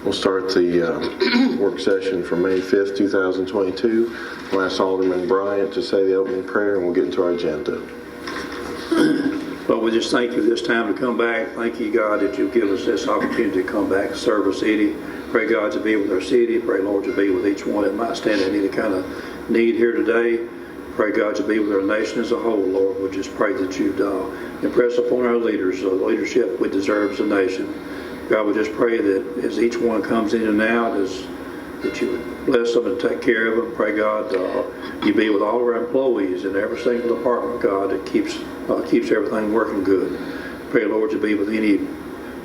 We'll start the work session for May 5th, 2022. We'll ask Alderman Bryant to say the opening prayer and we'll get into our agenda. Lord, we just thank you for this time to come back. Thank you, God, that you give us this opportunity to come back and serve our city. Pray, God, to be with our city. Pray, Lord, to be with each one that might stand in any kind of need here today. Pray, God, to be with our nation as a whole, Lord. We just pray that you'd impress upon our leaders the leadership we deserve as a nation. God, we just pray that as each one comes in and out, that you would bless them and take care of them. Pray, God, you be with all of our employees in every single department, God, that keeps everything working good. Pray, Lord, to be with any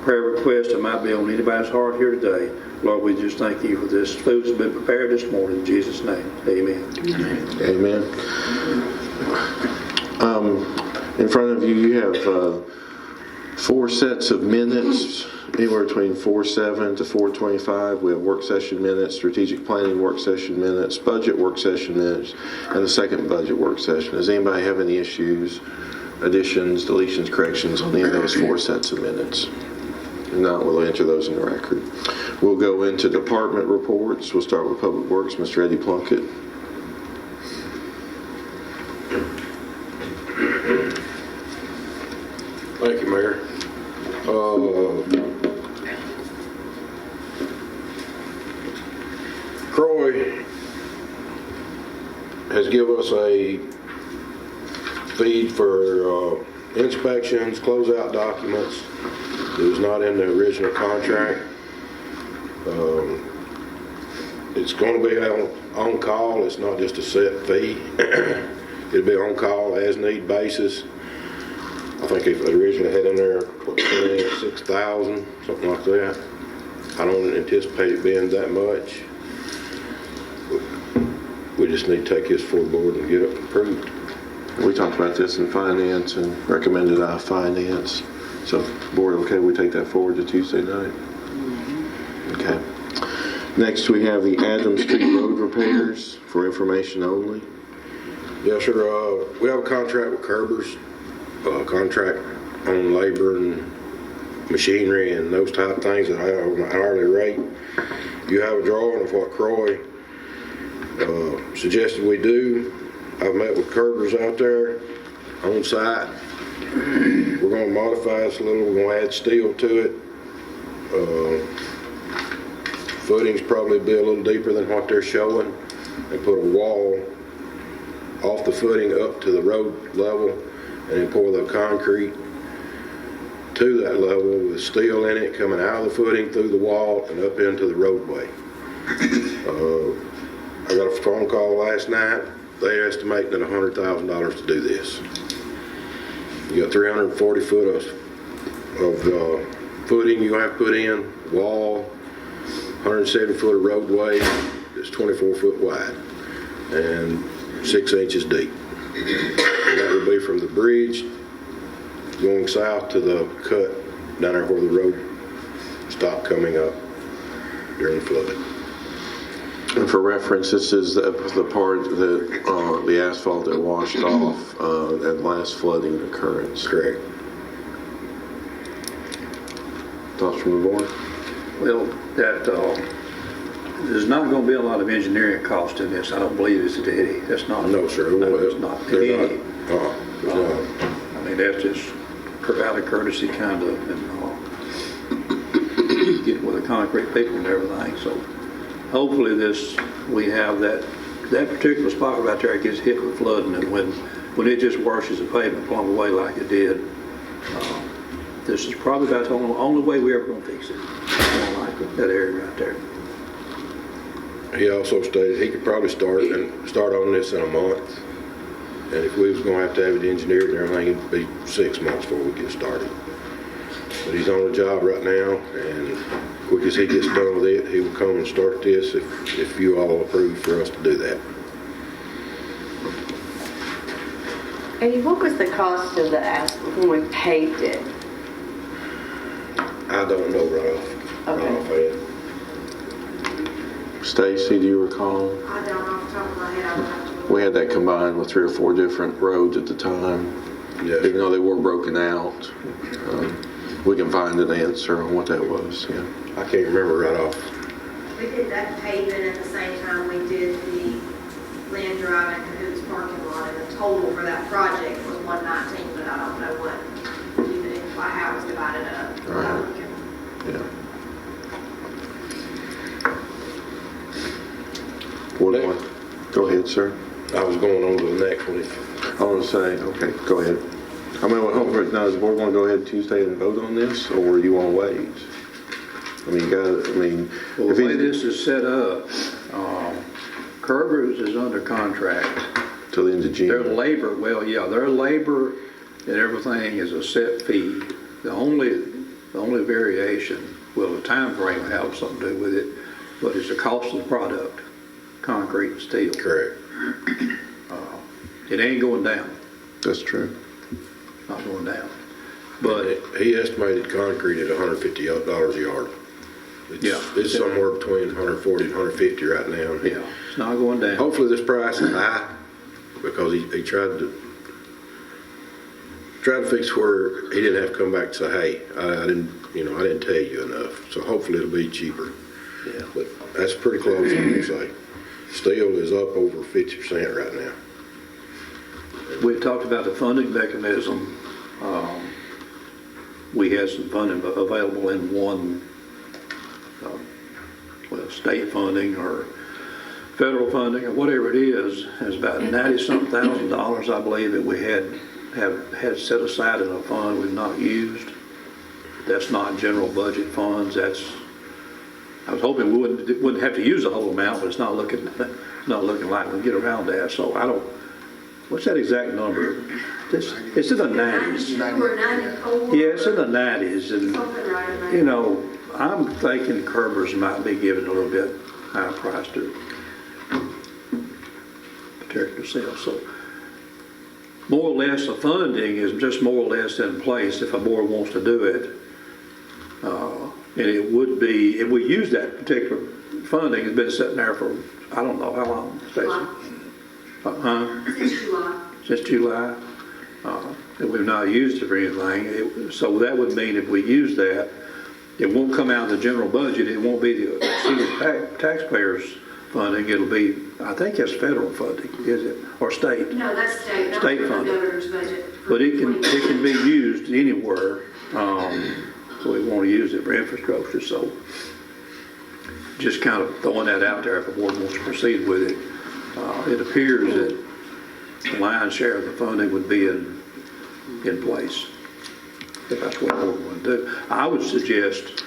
prayer request that might be on anybody's heart here today. Lord, we just thank you for this food that's been prepared this morning. In Jesus' name, amen. Amen. In front of you, you have 4 sets of minutes, anywhere between 4:07 to 4:25. We have work session minutes, strategic planning work session minutes, budget work session minutes, and the second budget work session. Does anybody have any issues, additions, deletions, corrections on any of those 4 sets of minutes? If not, we'll enter those in the record. We'll go into department reports. We'll start with Public Works, Mr. Eddie Plunkett. Thank you, Mayor. Croy has given us a feed for inspections, closeout documents. It was not in the original contract. It's going to be on call. It's not just a set fee. It'll be on call as need basis. I think it originally had in there $6,000, something like that. I don't anticipate it being that much. We just need to take this full board and get it approved. We talked about this in finance and recommended our finance. So, board, okay, we take that forward to Tuesday night? Okay. Next, we have the Adams Street Road repairs for information only. Yes, sir. We have a contract with Kerbers, contract on labor and machinery and those type of things that I have on an hourly rate. You have a drawing of what Croy suggested we do. I've met with Kerbers out there on site. We're going to modify this a little. We're going to add steel to it. Footings probably be a little deeper than what they're showing, and put a wall off the footing up to the road level, and then pour the concrete to that level with steel in it coming out of the footing through the wall and up into the roadway. I got a phone call last night. They estimate that $100,000 to do this. You got 340 foot of footing you're going to have to put in, wall, 170 foot of roadway that's 24 foot wide and 6 inches deep. And that would be from the bridge going south to the cut down there where the road stopped coming up during the flood. And for reference, this is the part that the asphalt that washed off at last flooding occurrence. Correct. Thoughts from the board? Well, that there's not going to be a lot of engineering cost in this. I don't believe it's Eddie. That's not. No, sir. No, it's not. They're Eddie. not. I mean, that's just out of courtesy, kind of, and getting with the concrete people and everything. So hopefully we have that particular spot right there gets hit with flooding, and when it just washes the pavement plumb away like it did, this is probably about the only way we're ever going to fix it. Like that area right there. He also stated he could probably start on this in a month. And if we was going to have it engineered and everything, it'd be 6 months before we get started. But he's on the job right now, and quick as he gets done with it, he will come and start this if you all approve for us to do that. And what was the cost of the asphalt when we paved it? I don't know right off Okay. Stacy, do you recall? I don't off the top of my head. I would have to look. We had that combined with 3 or 4 different roads at the time, Yes. even though they were broken out. We can find an answer on what that was, yeah. I can't remember right off. We did that paving at the same time we did the Lynn Drive and Cahoots parking lot, and the total for that project was 119, but I don't know what, even if, by how it was divided up. Right. Yeah. What do I- Go ahead, sir. I was going on to the next one. I want to say, okay, go ahead. I mean, now, does the board want to go ahead Tuesday and vote on this, or you want to wait? I mean, Well, if the way he, this is set up, Kerber's is under contract. till the end of Their June. labor, well, yeah, their labor and everything is a set fee. The only variation, well, the time frame will have something to do with it, but it's the cost of the product, concrete and steel. Correct. It ain't going down, That's true. not going down. But He estimated concrete at $150 a yard. Yeah. It's somewhere between 140 and 150 right now. yeah, it's not going down. Hopefully this price is high, because he tried to fix where he didn't have to come back and say, hey, I didn't tell you enough. So hopefully it'll be cheaper. Yeah. But that's pretty close, I'm gonna say. Steel is up over 50% right now. We talked about the funding mechanism. We had some funding available in one, state funding or federal funding or whatever it is. It's about 90-something thousand dollars, I believe, that we had set aside in a fund we've not used. That's not general budget funds. I was hoping we wouldn't have to use the whole amount, but it's not looking like we'll get around that. So what's that exact number? It's in the 90s. 92 or 94. Yeah, it's in the 90s, and, Something right in there. I'm thinking Kerber's might be giving a little bit higher price to protect themselves. So more or less, the funding is just more or less in place if a board wants to do it. And it would be, if we use that particular funding, it's been sitting there for, I don't know how long, Stacy? Since July. Since July. And we've not used it for anything. So that would mean if we use that, it won't come out of the general budget. It won't be the senior taxpayers funding. It'll be, I think it's federal funding, is it? Or state? No, that's state. That State was the funding. governor's budget. for But it can 2020. be used anywhere. So we want to use it for infrastructure. So just kind of throwing that out there if the board wants to proceed with it. It appears that the lion's share of the funding would be in place, if that's what the board would do. I would suggest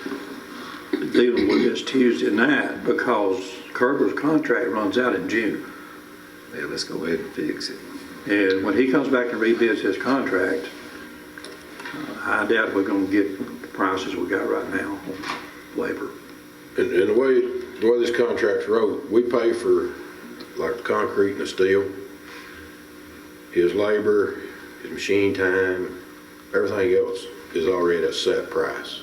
dealing with this Tuesday night, because Kerber's contract runs out in June. Yeah, let's go ahead and fix it. And when he comes back and rebids his contract, I doubt we're going to get the prices we got right now on labor. And the way this contract's wrote, we pay for like the concrete and the steel, his labor, his machine time, everything else is already a set price.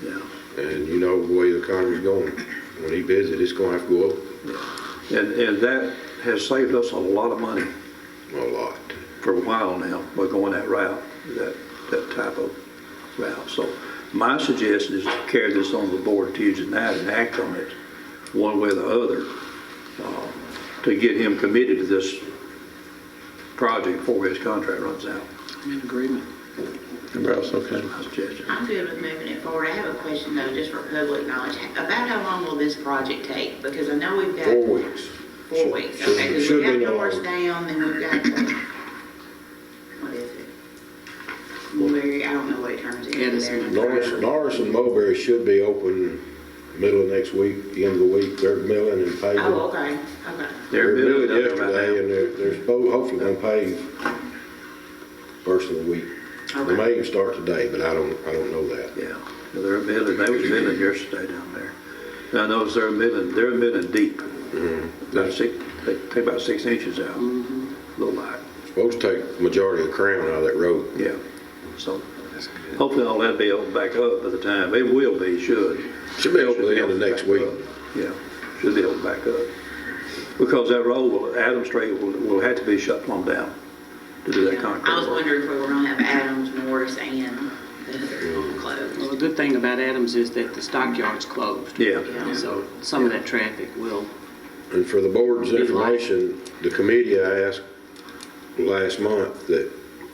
Yeah. And you know the way the economy's going, when he bids it, it's gonna have to go up And that has saved us a lot of money a lot. for a while now by going that route, that type of route. So my suggestion is to carry this on the board Tuesday night and act on it one way or the other, to get him committed to this project before his contract runs out. I'm in agreement. Everybody else okay? My suggestion. I'm good with moving it forward. I have a question though, just for public knowledge. About how long will this project take? Because I know we've got 4 weeks. 4 weeks. Should- Okay, because should we be got no Norris longer. down, then we've got the, what is it? Mulberry, I don't know what it turns into there. Norris and Mulberry should be open middle of next week, the end of the week. They're milling and paving. Oh, okay, okay. They're They're milling building up right yesterday, now. and they're hopefully gonna pave first of the week. They Okay. may even start today, but I don't know that. Yeah, they're milling, they was milling yesterday down there. And I noticed they're milling deep. About they take about 6 inches out, little light, Folks take majority of the crown out of that road. yeah. So That's good. hopefully all that'll be opened back up by the time, it will be, should. Should be open the end of next back week. up. Yeah, should be opened back up. Because that road, Adams Street will have to be shut plumb down to do that concrete I was work. wondering if we were gonna have Adams, Morris, and the other close. closed. the good thing about Adams is that the stockyard's closed. Yeah. So some of that traffic will, And for the board's information, the committee asked last month that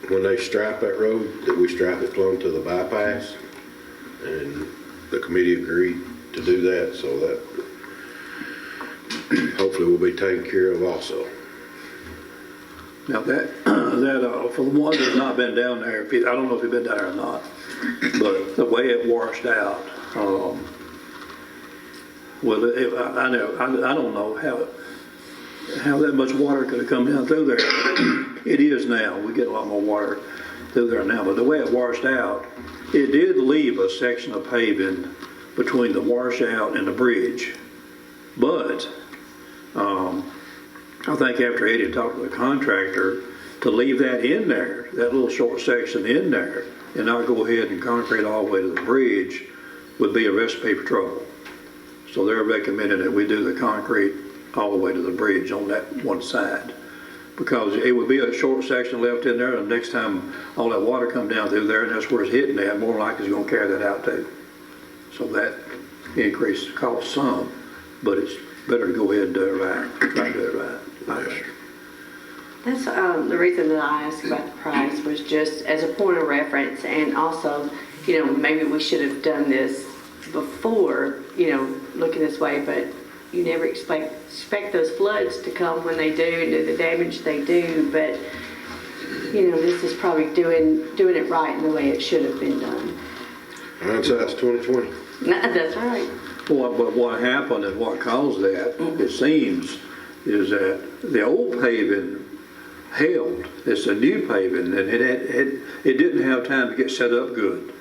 when they stripe that road, that we stripe it plumb to the bypass. And the committee agreed to do that, so that hopefully will be taken care of also. Now for the ones that have not been down there, I don't know if you've been down there or not, but the way it washed out, I don't know how that much water could have come down through there. It is now, we get a lot more water through there now, but the way it washed out, it did leave a section of paving between the washout and the bridge. But I think after Eddie talked to the contractor, to leave that in there, that little short section in there, and not go ahead and concrete all the way to the bridge, would be a recipe for trouble. So they're recommending that we do the concrete all the way to the bridge on that one side. Because it would be a short section left in there, and next time all that water come down through there, and that's where it's hitting at, more likely it's gonna carry that out too. So that increased the cost some, but it's better to go ahead and do it right, try to do it right. That's the reason that I asked about the price was just as a point of reference, and also, maybe we should have done this before, looking this way, but you never expect those floods to come when they do and do the damage they do, but, this is probably doing it right in the way it should have been done. Hindsight's 20/20. That's right. But what happened and what caused that, it seems, is that the old paving held. It's a new paving, and it didn't have time to get set up good.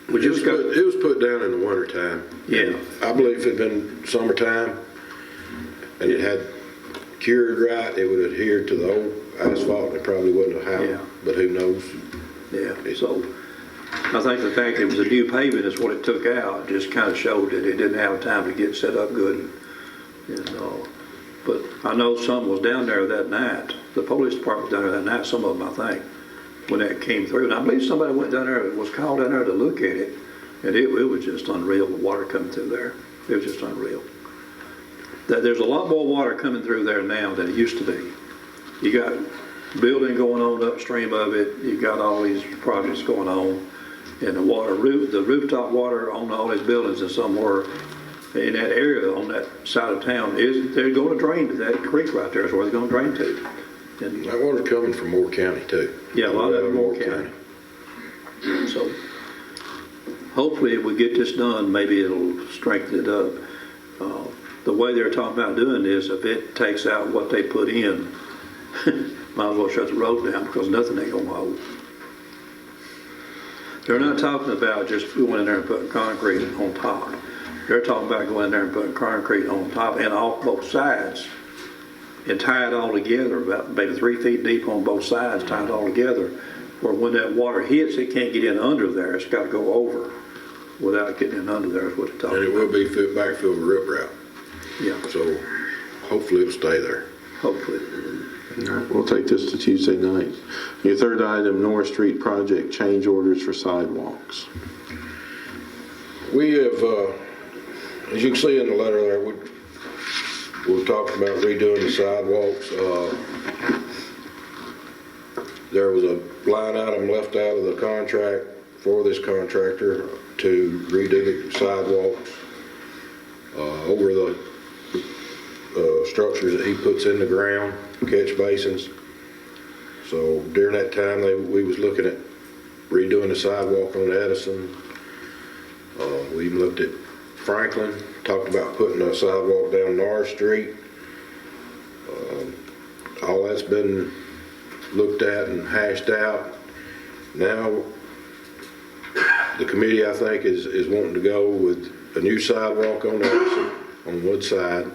We just got, It was put down in the wintertime. yeah, I believe if it had been summertime and it had cured right, it would adhere to the old asphalt and it probably wouldn't have Yeah. happened, but who knows? yeah. So I think the fact it was a new paving is what it took out, just kind of showed that it didn't have time to get set up good. But I know some was down there that night. The police department was down there that night, some of them, I think, when that came through. And I believe somebody went down there, was called down there to look at it, and it was just unreal, the water coming through there. It was just unreal. There's a lot more water coming through there now than it used to be. You got building going on upstream of it, you got all these projects going on, and the rooftop water on all these buildings and somewhere in that area on that side of town they're going to drain to that creek right there is where they're going to drain to. And That water's coming from Moore County too. yeah, a lot of that in Moore County. So hopefully if we get this done, maybe it'll strengthen it up. The way they're talking about doing this, if it takes out what they put in, might as well shut the road down because nothing ain't gonna hold. They're not talking about just going in there and putting concrete on top. They're talking about going in there and putting concrete on top and off both sides and tie it all together, about maybe 3 feet deep on both sides, tie it all together, where when that water hits, it can't get in under there. It's got to go over without getting in under there is what they're talking And it about. will be backfilled with riprap, Yeah, so hopefully it'll stay there. hopefully. All right, we'll take this to Tuesday night. Your third item, North Street project change orders for sidewalks. We have, as you can see in the letter there, we talked about redoing the sidewalks. There was a line item left out of the contract for this contractor to redo the sidewalks over the structures that he puts in the ground, catch basins. So during that time, we was looking at redoing the sidewalk on Edison. We even looked at Franklin, talked about putting a sidewalk down North Street. All that's been looked at and hashed out. Now, the committee, I think, is wanting to go with a new sidewalk on Edison, on Woodside.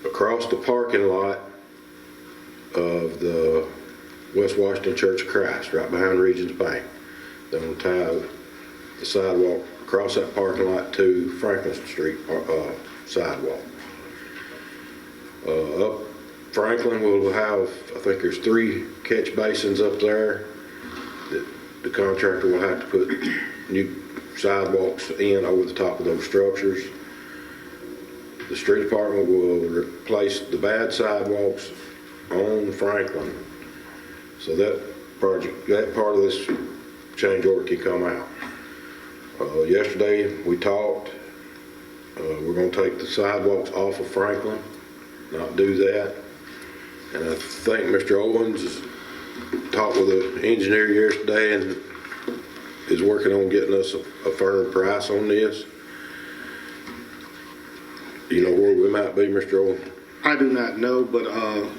Across the parking lot of the West Washington Church of Christ, right behind Regions Bank. They're going to tie the sidewalk across that parking lot to Franklin Street sidewalk. Up Franklin, we'll have, I think there's 3 catch basins up there that the contractor will have to put new sidewalks in over the top of those structures. The street department will replace the bad sidewalks on Franklin. So that part of this change order can come out. Yesterday, we talked, we're gonna take the sidewalks off of Franklin, not do that. And I think Mr. Owens talked with the engineer yesterday and is working on getting us a firm price on this. You know where we might be, Mr. Owens? I do not know, but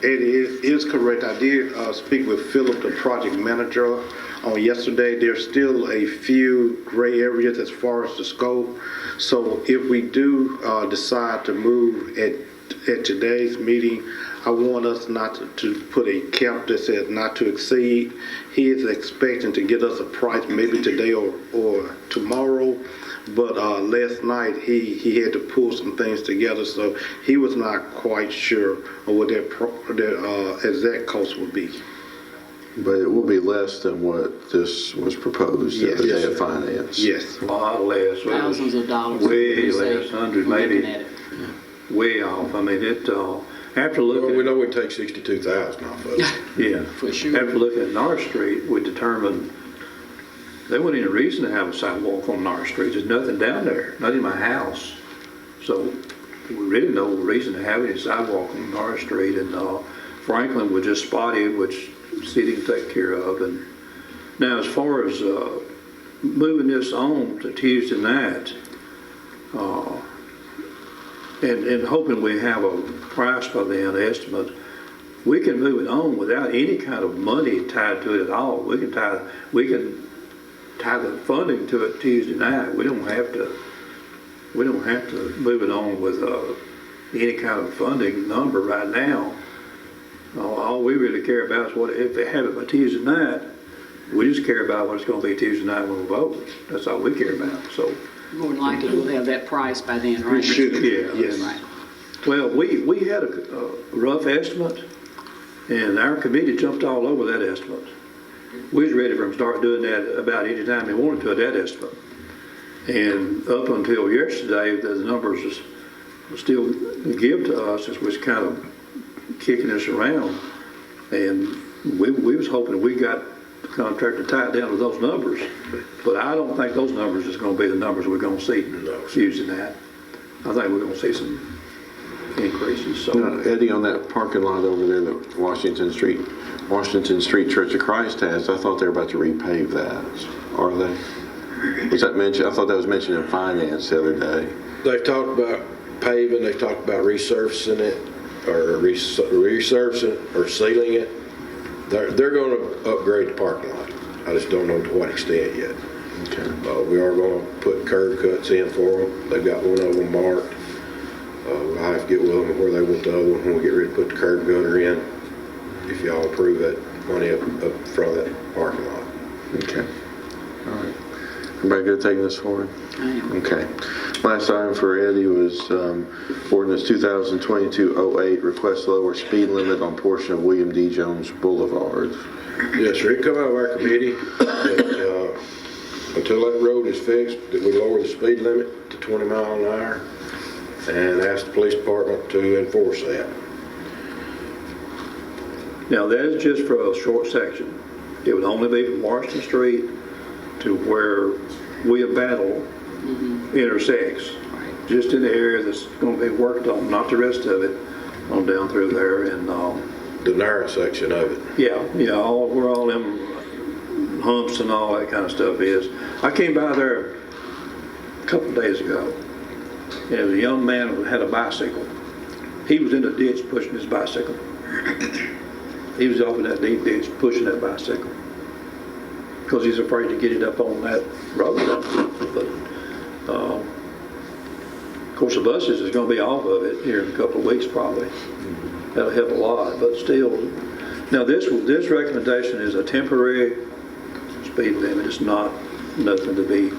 Eddie is correct. I did speak with Philip, the project manager, on yesterday. There's still a few gray areas as far as the scope. So if we do decide to move at today's meeting, I want us not to put a cap that says not to exceed. He is expecting to get us a price maybe today or tomorrow. But last night, he had to pull some things together, so he was not quite sure of what that exact cost would be. But it will be less than what this was proposed at the day of finance. Yes. A lot less. Thousands of dollars. Way Say, less, hundred looking maybe, at it. way off. I mean, after Well, looking we at, know we can take 62,000 off of it. yeah, For sure. after looking at North Street, we determined there wasn't any reason to have a sidewalk on North Street. There's nothing down there, not in my house. So we really no reason to have any sidewalk on North Street. And Franklin was just spotted, which the city can take care of. And now as far as moving this on to Tuesday night, and hoping we have a price by then, estimate, we can move it on without any kind of money tied to it at all. We can tie the funding to it Tuesday night. We don't have to move it on with any kind of funding number right now. All we really care about is what if they have it by Tuesday night. We just care about what it's going to be Tuesday night when we vote. That's all we care about. So, More than likely, we'll have that price by then, right? We should. yeah. Yes. Right. Well, we had a rough estimate, and our committee jumped all over that estimate. We was ready for them to start doing that about any time they wanted to at that estimate. And up until yesterday, the numbers was still give to us, it was kind of kicking us around. And we was hoping we got the contractor tied down to those numbers. But I don't think those numbers is going to be the numbers we're going to see using that. I think we're going to see some increases. So. Now, Eddie, on that parking lot over there that Washington Street Church of Christ has, I thought they were about to repave that. Are they? Was that mentioned? I thought that was mentioned in finance the other day. They've talked about paving, they've talked about resurfacing it, or resurfacing or sealing it. They're going to upgrade the parking lot. I just don't know to what extent yet. Okay. We are going to put curb cuts in for them. They've got one of them marked. We'll have to get with them where they want the other one when we get ready to put the curb gutter in. If y'all approve that money up front of that parking lot. Okay. All right. Everybody good taking this forward? I am. Okay. Last item for Eddie was ordinance 2022-08, request lower speed limit on portion of William D. Jones Boulevard. Yes, sir. It come out of our committee that until that road is fixed, that we lower the speed limit to 20 miles an hour and ask the police department to enforce that. Now, that is just for a short section. It would only be from Washington Street to where William Battle intersects. Just in the area that's going to be worked on, not the rest of it, on down through there. And The narrow section of it. yeah, where all them humps and all that kind of stuff is. I came by there a couple of days ago, and a young man had a bicycle. He was in the ditch pushing his bicycle. He was off in that deep ditch pushing that bicycle because he's afraid to get it up on that road. But of course, the buses is going to be off of it here in a couple of weeks probably. That'll help a lot, but still. Now this recommendation is a temporary speed limit. It's not nothing to be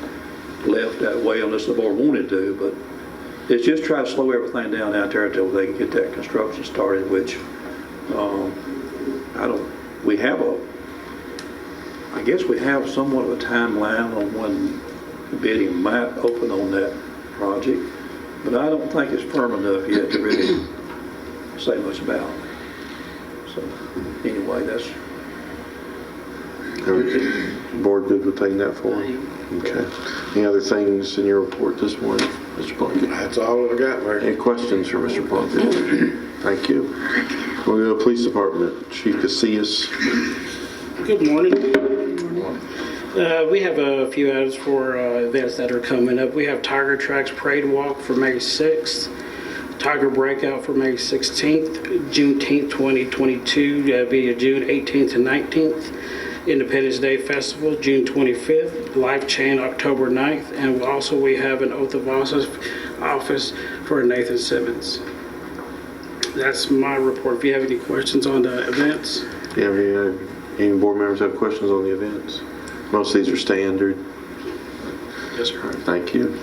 left that way unless the board wanted to, but it's just try to slow everything down out there until they can get that construction started, which we have I guess we have somewhat of a timeline on when the bidding might open on that project, but I don't think it's firm enough yet to really say much about. So, anyway, that's, Board good with taking that forward? Okay. Any other things in your report this morning, Mr. Plunkett? That's all that I got, Mayor. Any questions for Mr. Plunkett? Thank you. We'll go to Police Department, Chief Casillas. Good morning. We have a few items for events that are coming up. We have Tiger Tracks Parade Walk for May 6th, Tiger Breakout for May 16th, Juneteenth 2022, that'll be June 18th and 19th, Independence Day Festival, June 25th, Life Chain, October 9th, and also we have an oath of office for Nathan Simmons. That's my report. If you have any questions on the events. Do you have any board members have questions on the events? Most of these are standard. Yes, sir. All right, thank you.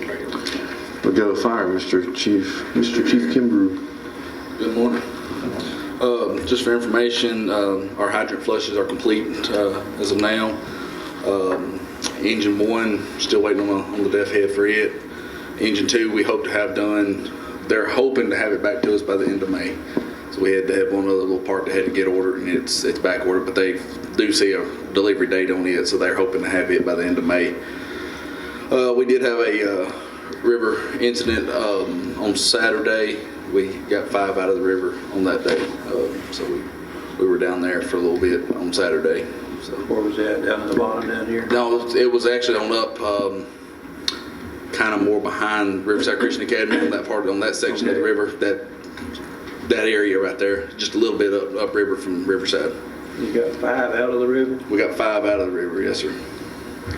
We'll go to fire, Mr. Chief Kimbrough. Good morning. Just for information, our hydrant flushes are complete as of now. Engine 1, still waiting on the def head for it. Engine 2, we hope to have done. They're hoping to have it back to us by the end of May. So we had to have one other little part that had to get ordered, and it's back ordered, but they do see a delivery date on it, so they're hoping to have it by the end of May. We did have a river incident on Saturday. We got 5 out of the river on that day, so we were down there for a little bit on Saturday. So. where was that, down at the bottom down here? No, it was actually on up, kind of more behind Riverside Christian Academy on that part, on that section of the river, that area right there, just a little bit upriver from Riverside. You got 5 out of the river? We got 5 out of the river, yes, sir.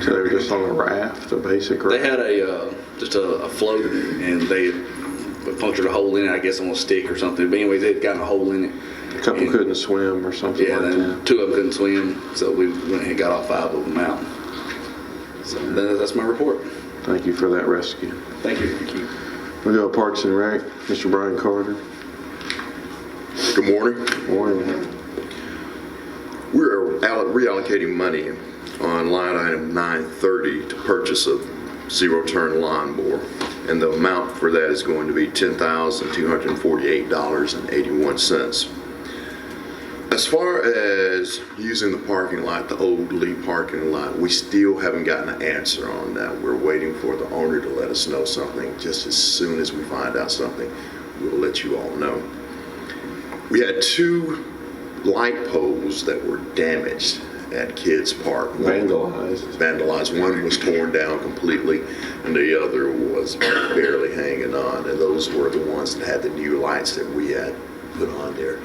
So they were just on a raft, a basic raft? They had just a float, and they punctured a hole in it, I guess on a stick or something. But anyways, they'd gotten a hole in it. A couple couldn't swim or something Yeah, like then that? 2 of them couldn't swim, so we went ahead and got all 5 of them out. So that's my report. Thank you for that rescue. Thank you. We'll go to Parks and Rec, Mr. Brian Carter. Good morning. Morning. We're reallocating money on line item 930 to purchase a zero-turn lawnmower, and the amount for that is going to be $10,248.81. As far as using the parking lot, the old Lee parking lot, we still haven't gotten an answer on that. We're waiting for the owner to let us know something. Just as soon as we find out something, we'll let you all know. We had 2 light poles that were damaged at Kids Park. Vandalized. One was torn down completely, and the other was barely hanging on. And those were the ones that had the new lights that we had put on there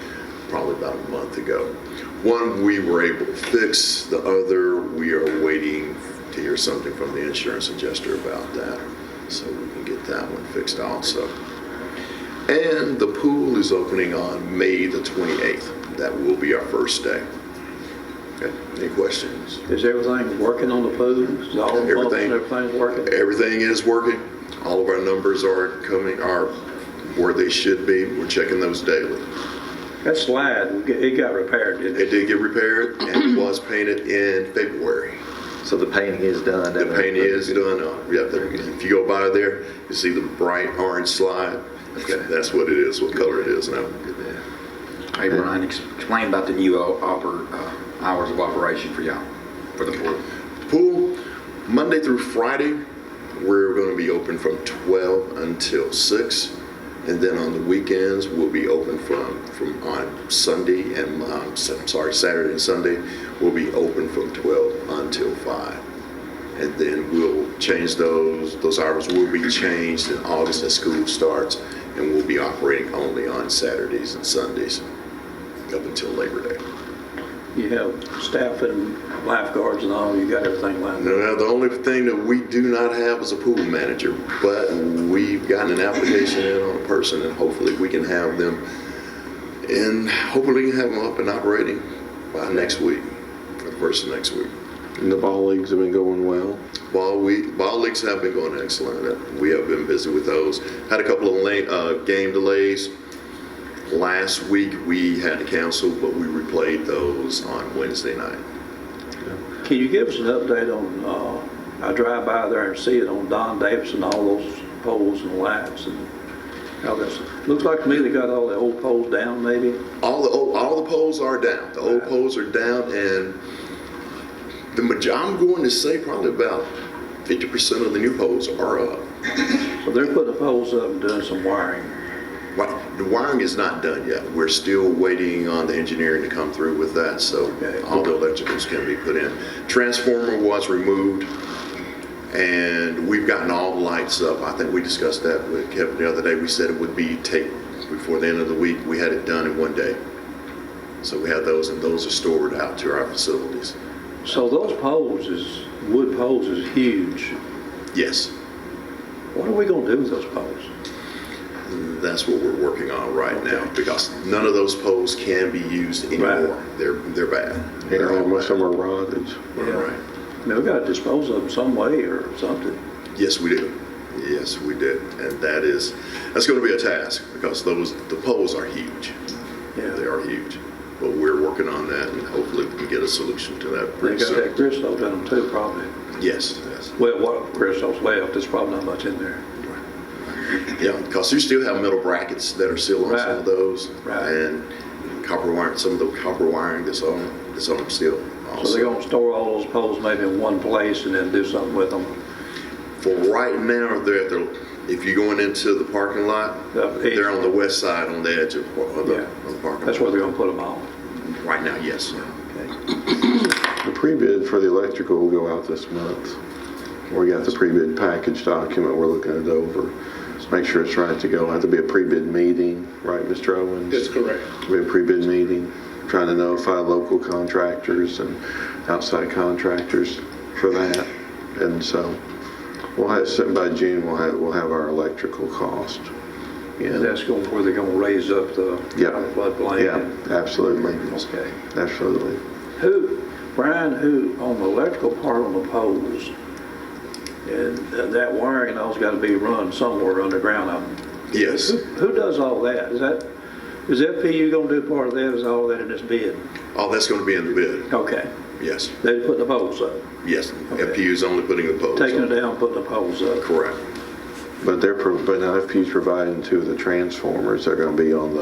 probably about a month ago. One we were able to fix. The other, we are waiting to hear something from the insurance adjuster about that, so we can get that one fixed also. And the pool is opening on May the 28th. That will be our first day. Okay. Any questions? Is everything working on the pool? Is all the pumps and everything's working? Everything is working. All of our numbers are where they should be. We're checking those daily. That slide, it got repaired, didn't It it? did get repaired, and it was painted in February. So the painting is done? The painting is done. If you go by there, you see the bright orange slide. Okay, that's what it is, what color it is now. Hey, Brian, explain about the new hours of operation for y'all, for the pool. Pool, Monday through Friday, we're going to be open from 12 until 6. And then on the weekends, we'll be open from on Sunday and, Saturday and Sunday, we'll be open from 12 until 5. And then we'll change those hours will be changed in August as school starts, and we'll be operating only on Saturdays and Sundays up until Labor Day. You have staff and lifeguards and all, you got everything lined up? No, the only thing that we do not have is a pool manager, but we've gotten an application in on a person, and hopefully we can have them up and operating by next week, for the first of next week. And the ball leagues have been going well? Ball leagues have been going excellent. We have been busy with those. Had a couple of game delays. Last week we had to cancel, but we replayed those on Wednesday night. Can you give us an update on, I drive by there and see it on Don Davis and all those poles and lights and how this, looks like to me they got all the old poles down maybe? All the poles are down. The old poles are down, and I'm going to say probably about 50% of the new poles are up. So they're putting the poles up and doing some wiring. Well, the wiring is not done yet. We're still waiting on the engineering to come through with that, so Okay. all the electricals can be put in. Transformer was removed, and we've gotten all the lights up. I think we discussed that with Kevin the other day. We said it would be before the end of the week. We had it done in one day. So we have those, and those are stored out to our facilities. So those wood poles is huge. Yes, What are we gonna do with those poles? that's what we're working on right now, because none of those poles can be used anymore. They're bad. Yeah, most of them are rotted. Right. I mean, we gotta dispose of them some way or something. Yes, we do. Yes, we did. And that's going to be a task, because the poles are huge. Yeah. They are huge. But we're working on that, and hopefully we can get a solution to that They pretty got that soon. Christos in them too, probably. Yes, yes. Well, what Christos left, there's probably not much in there. Yeah, because you still have metal brackets that are still on some Right. of those. Right. And copper wiring, some of the copper wiring that's on them still. So Also. they're gonna store all those poles maybe in one place and then do something with them. For right now, if you're going into the parking lot, they're on the west side on the edge of the parking lot. That's where they're gonna put them on. Right now, yes. Okay. The pre-bid for the electrical will go out this month. We got the pre-bid package document, we're looking it over. Just make sure it's right to go. Have to be a pre-bid meeting, right, Mr. Owens? That's correct. We have a pre-bid meeting, trying to notify local contractors and outside contractors for that. And so we'll have, by June, we'll have our electrical cost. And that's where they're gonna raise up the Yeah. floodplain. Yeah, absolutely. Okay. Absolutely. Brian, on the electrical part on the poles, and that wiring, all's gotta be run somewhere underground. Yes. Who does all that? Is FPU gonna do part of that? Is all that in this bid? Oh, that's going to be in the bid. Okay. Yes. They put the poles up, Yes. Okay. FPU is only putting the poles taking on. it down, putting the poles up. Correct. But now FPU's providing two of the transformers. They're going to be on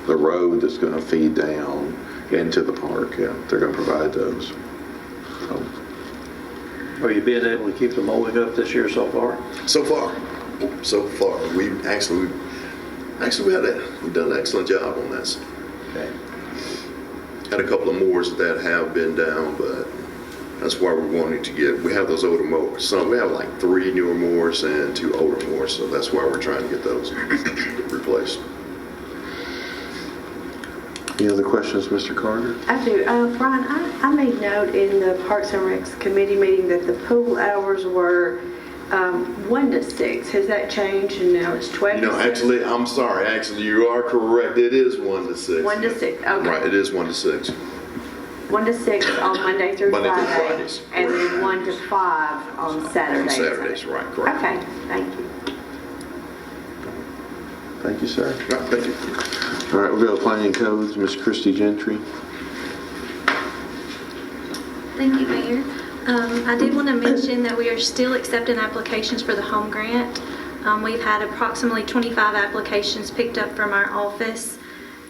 the road that's going to feed down into the park. Yeah, they're going to provide those. So, Are you being able to keep the molding up this year so far? So far, we've done an excellent job on this. Okay. Had a couple of mowers that have been down, but that's why we're wanting to we have those older mowers. So we have like 3 newer mowers and 2 older mowers, so that's why we're trying to get those replaced. any other questions, Mr. Carter? I do. Brian, I made note in the Parks and Recs committee meeting that the pool hours were 1 to 6. Has that changed and now it's 12 to 6? Actually, I'm sorry. Actually, you are correct. It is 1 to 6. 1 to 6, okay. Right, it is 1 to 6. 1 to 6 on Monday through Monday through Friday. Fridays, And then correct. 1 to 5 on Saturdays. Saturdays, right, correct. Okay, thank you. Thank you, sir. Right, thank you. All right, we'll go to planning codes. Ms. Christy Gentry. Thank you, Mayor. I did want to mention that we are still accepting applications for the home grant. We've had approximately 25 applications picked up from our office.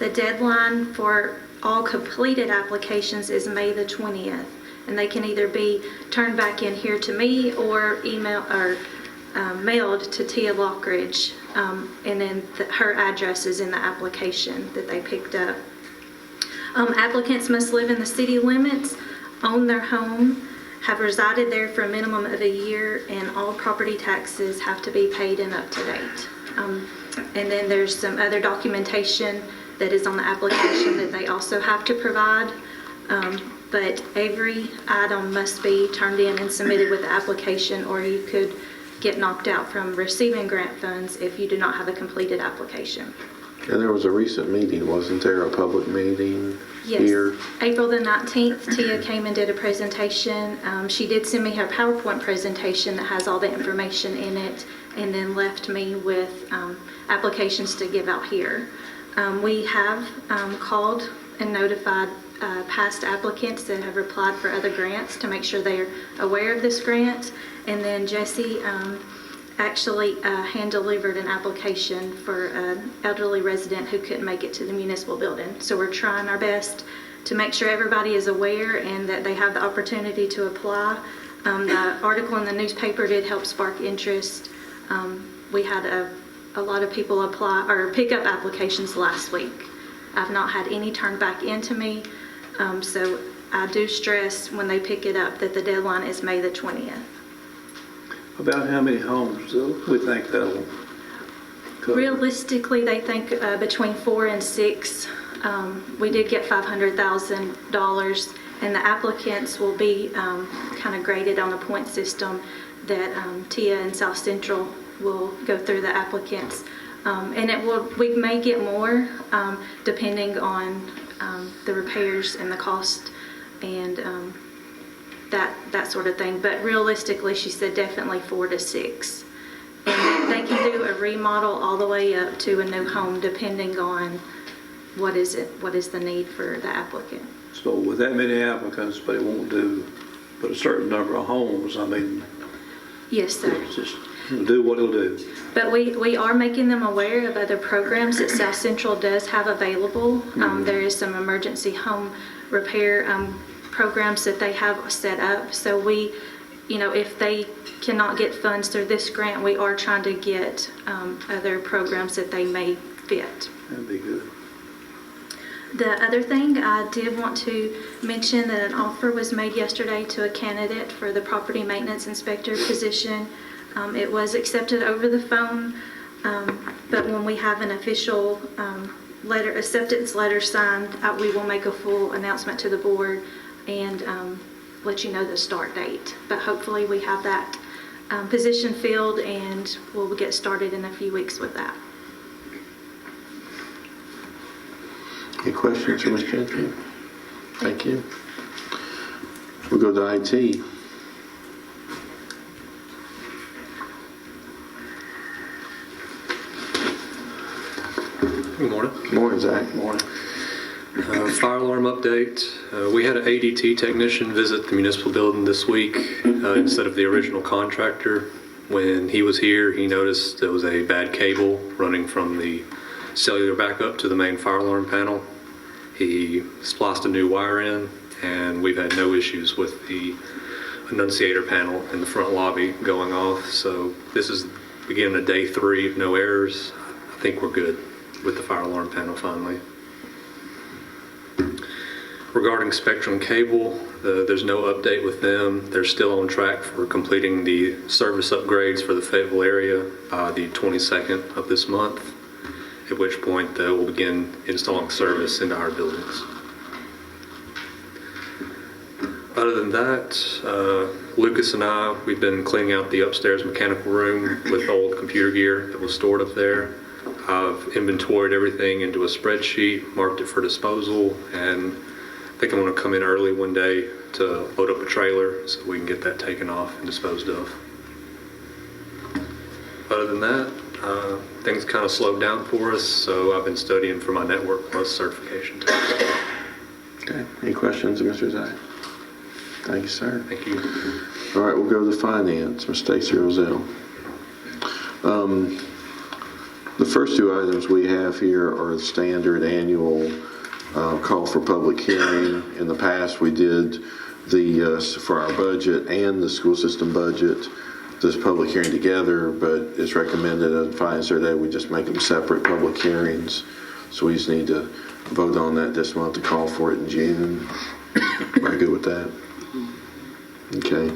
The deadline for all completed applications is May the 20th, and they can either be turned back in here to me or mailed to Tia Lockridge, and then her address is in the application that they picked up. Applicants must live in the city limits, own their home, have resided there for a minimum of a year, and all property taxes have to be paid and up to date. And then there's some other documentation that is on the application that they also have to provide. But every item must be turned in and submitted with the application, or you could get knocked out from receiving grant funds if you do not have a completed application. And there was a recent meeting, wasn't there? A public meeting here? Yes, April the 19th, Tia came and did a presentation. She did send me her PowerPoint presentation that has all the information in it, and then left me with applications to give out here. We have called and notified past applicants that have applied for other grants to make sure they're aware of this grant. And then Jesse actually hand-delivered an application for an elderly resident who couldn't make it to the municipal building. So we're trying our best to make sure everybody is aware and that they have the opportunity to apply. The article in the newspaper did help spark interest. We had a lot of people apply or pick up applications last week. I've not had any turned back into me. So I do stress when they pick it up that the deadline is May the 20th. About how many homes we think that'll cover? Realistically, they think between 4 and 6. We did get $500,000, and the applicants will be kind of graded on a point system that TIA and South Central will go through the applicants. And we may get more depending on the repairs and the cost and that sort of thing. But realistically, she said definitely 4 to 6. And they can do a remodel all the way up to a new home depending on what is the need for the applicant. So with that many applicants, but it won't do but a certain number of homes, I mean, Yes, sir. just do what it'll do. But we are making them aware of other programs that South Central does have available. There is some emergency home repair programs that they have set up. So we, if they cannot get funds through this grant, we are trying to get other programs that they may fit. That'd be good. The other thing, I did want to mention that an offer was made yesterday to a candidate for the property maintenance inspector position. It was accepted over the phone, but when we have an official acceptance letter signed, we will make a full announcement to the board and let you know the start date. But hopefully we have that position filled and we'll get started in a few weeks with that. Any questions for Ms. Gentry? Thank you. We'll go to IT. Good morning. Good morning, Zach. Morning. Fire alarm update. We had an ADT technician visit the municipal building this week instead of the original contractor. When he was here, he noticed there was a bad cable running from the cellular backup to the main fire alarm panel. He spliced a new wire in, and we've had no issues with the annunciator panel in the front lobby going off. So this is beginning of day 3, no errors. I think we're good with the fire alarm panel finally. Regarding Spectrum Cable, there's no update with them. They're still on track for completing the service upgrades for the Fayetteville area by the 22nd of this month, at which point we'll begin installing service into our buildings. Other than that, Lucas and we've been cleaning out the upstairs mechanical room with old computer gear that was stored up there. I've inventoried everything into a spreadsheet, marked it for disposal, and I think I'm going to come in early one day to load up a trailer so we can get that taken off and disposed of. Other than that, things kind of slowed down for us, so I've been studying for my Network Plus certification. Okay. Any questions of Mr. Zach? Thank you, sir. Thank you. All right, we'll go to finance. Ms. Stacy Rozelle. The first 2 items we have here are the standard annual call for public hearing. In the past, we did for our budget and the school system budget, this public hearing together, but it's recommended at Finance Day we just make them separate public hearings. So we just need to vote on that this month to call for it in June. Very good with that? Okay.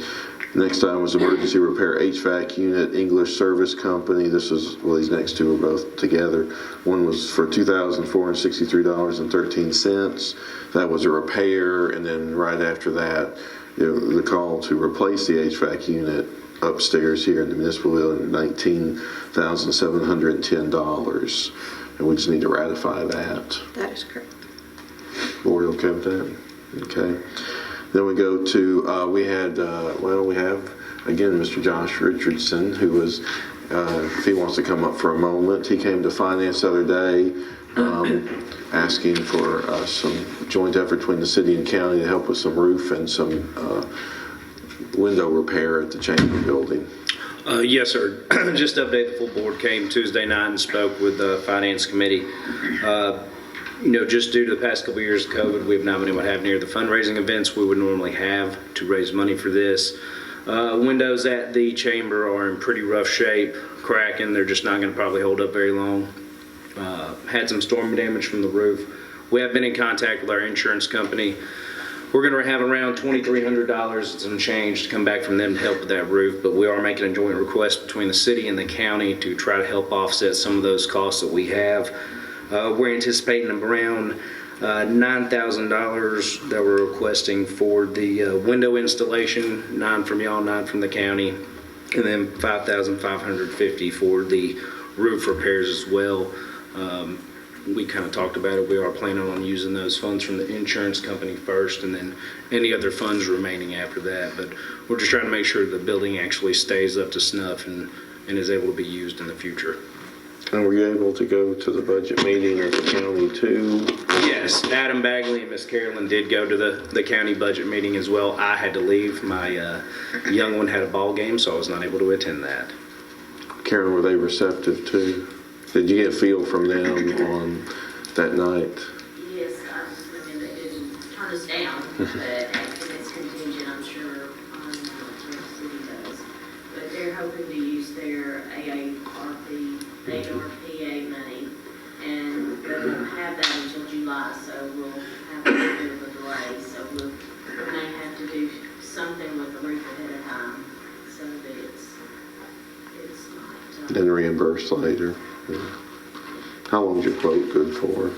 Next item was emergency repair HVAC unit, English Service Company. This is, well, these next two are both together. One was for $2,463.13. That was a repair, and then right after that, the call to replace the HVAC unit upstairs here in the municipal building, $19,710. And we just need to ratify that. That is correct. Board okay with that? Okay. Then we go to, we have, again, Mr. Josh Richardson, who was, if he wants to come up for a moment, he came to finance the other day asking for some joint effort between the city and county to help with some roof and some window repair at the Chamber building. Yes, sir. Just to update the full board, came Tuesday night and spoke with the Finance Committee. Just due to the past couple of years of COVID, we have not been able to have near the fundraising events we would normally have to raise money for this. Windows at the Chamber are in pretty rough shape, cracking. They're just not going to probably hold up very long. Had some storm damage from the roof. We have been in contact with our insurance company. We're going to have around $2,300 and some change to come back from them to help with that roof, but we are making a joint request between the city and the county to try to help offset some of those costs that we have. We're anticipating around $9,000 that we're requesting for the window installation, 9 from y'all, 9 from the county, and then $5,550 for the roof repairs as well. We kind of talked about it. We are planning on using those funds from the insurance company first and then any other funds remaining after that. But we're just trying to make sure the building actually stays up to snuff and is able to be used in the future. And were you able to go to the budget meeting at the county too? Yes, Adam Bagley and Miss Carolyn did go to the county budget meeting as well. I had to leave. My young one had a ball game, so I was not able to attend that. Karen, were they receptive too? Did you get a feel from them on that night? Yes, they didn't turn us down, but it's contingent, I'm sure, on what the city does. But they're hoping to use their ARPA money, and they won't have that until July, so we'll have a little bit of a delay. So we may have to do something with the roof ahead of time, so that it's not. Then reimburse later. Yeah. How long is your quote good for?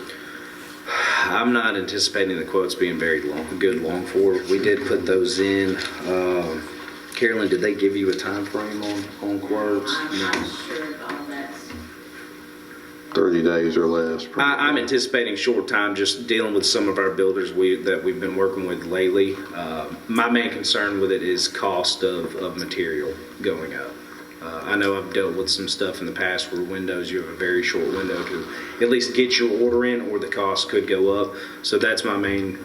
I'm not anticipating the quotes being very long for. We did put those in. Carolyn, did they give you a time frame on quotes? I'm not sure if all that's 30 days or less. I'm anticipating short time, just dealing with some of our builders that we've been working with lately. My main concern with it is cost of material going up. I know I've dealt with some stuff in the past where windows, you have a very short window to at least get your order in, or the cost could go up. So that's my main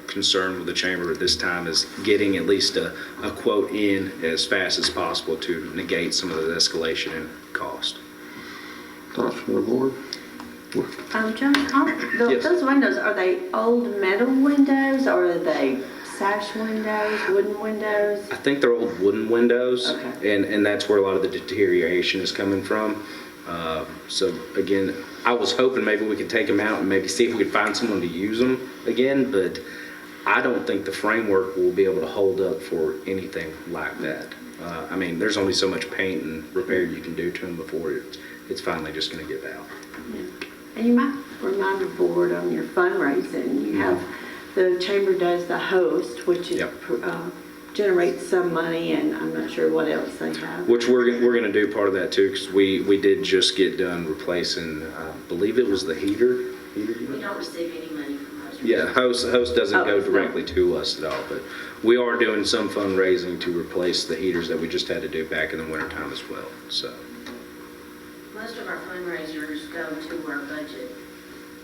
concern with the chamber at this time, is getting at least a quote in as fast as possible to negate some of the escalation in cost. Thoughts from the board? John, Yes. those windows, are they old metal windows or are they sash windows, wooden windows? I think they're old wooden windows, Okay. and that's where a lot of the deterioration is coming from. So again, I was hoping maybe we could take them out and maybe see if we could find someone to use them again, but I don't think the framework will be able to hold up for anything like that. I mean, there's only so much paint and repair you can do to them before it's finally just going to give out. Yeah. And you might remind the board on your fundraising, you have, the chamber does the host, which is, generates some money, and I'm not sure what else they have. Which we're going to do part of that too, because we did just get done replacing, I believe it was the heater. We don't receive any money from host. Yeah, host doesn't go no. directly to us at all, but we are doing some fundraising to replace the heaters that we just had to do back in the wintertime as well. So Most of our fundraisers go to our budget.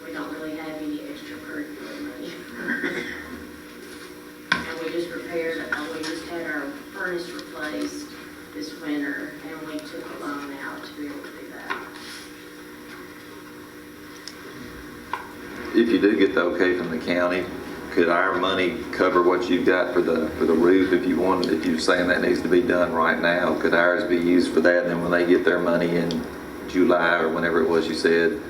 We don't really have any extracurricular money. And we just had our furnace replaced this winter, and we took a loan out to be able to do that. If you do get the okay from the county, could our money cover what you've got for the roof if you wanted? If you're saying that needs to be done right now, could ours be used for that? And then when they get their money in July or whenever it was you said,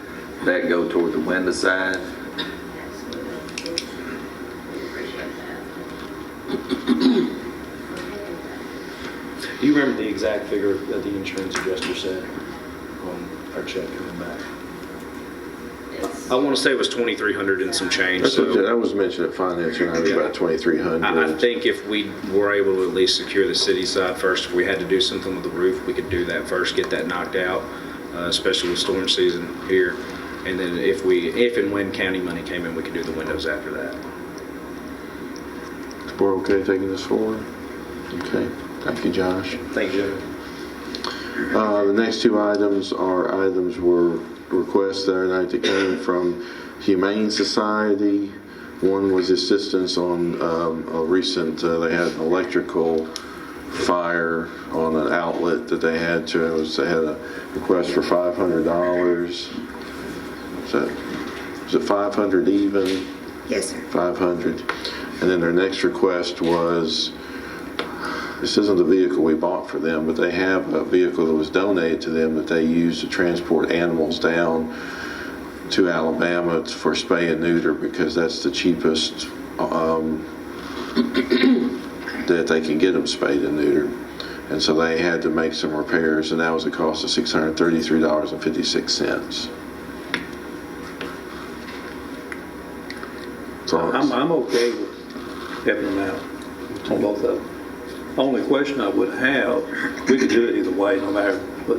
that go toward the window side? Absolutely. We appreciate that. do you remember the exact figure that the insurance adjuster said on our check coming back? I want to say it was $2,300 and some change. That was mentioned at finance, and I was about 2,300. I think if we were able to at least secure the city side first, if we had to do something with the roof, we could do that first, get that knocked out, especially with storm season here. And then if and when county money came in, we could do the windows after that. We're okay taking this forward? Okay. Thank you, Josh. Thank you. The next two items are were requests that are that came from Humane Society. One was assistance on a recent, they had an electrical fire on an outlet that they had to, they had a request for $500. Is it 500 even? Yes, sir. 500. And then their next request was, this isn't the vehicle we bought for them, but they have a vehicle that was donated to them that they use to transport animals down to Alabama for spay and neuter because that's the cheapest that they can get them spayed and neutered. And so they had to make some repairs, and that was a cost of $633.56. I'm okay with helping them out on both of them. Only question I would have, we could do it either way, no matter, but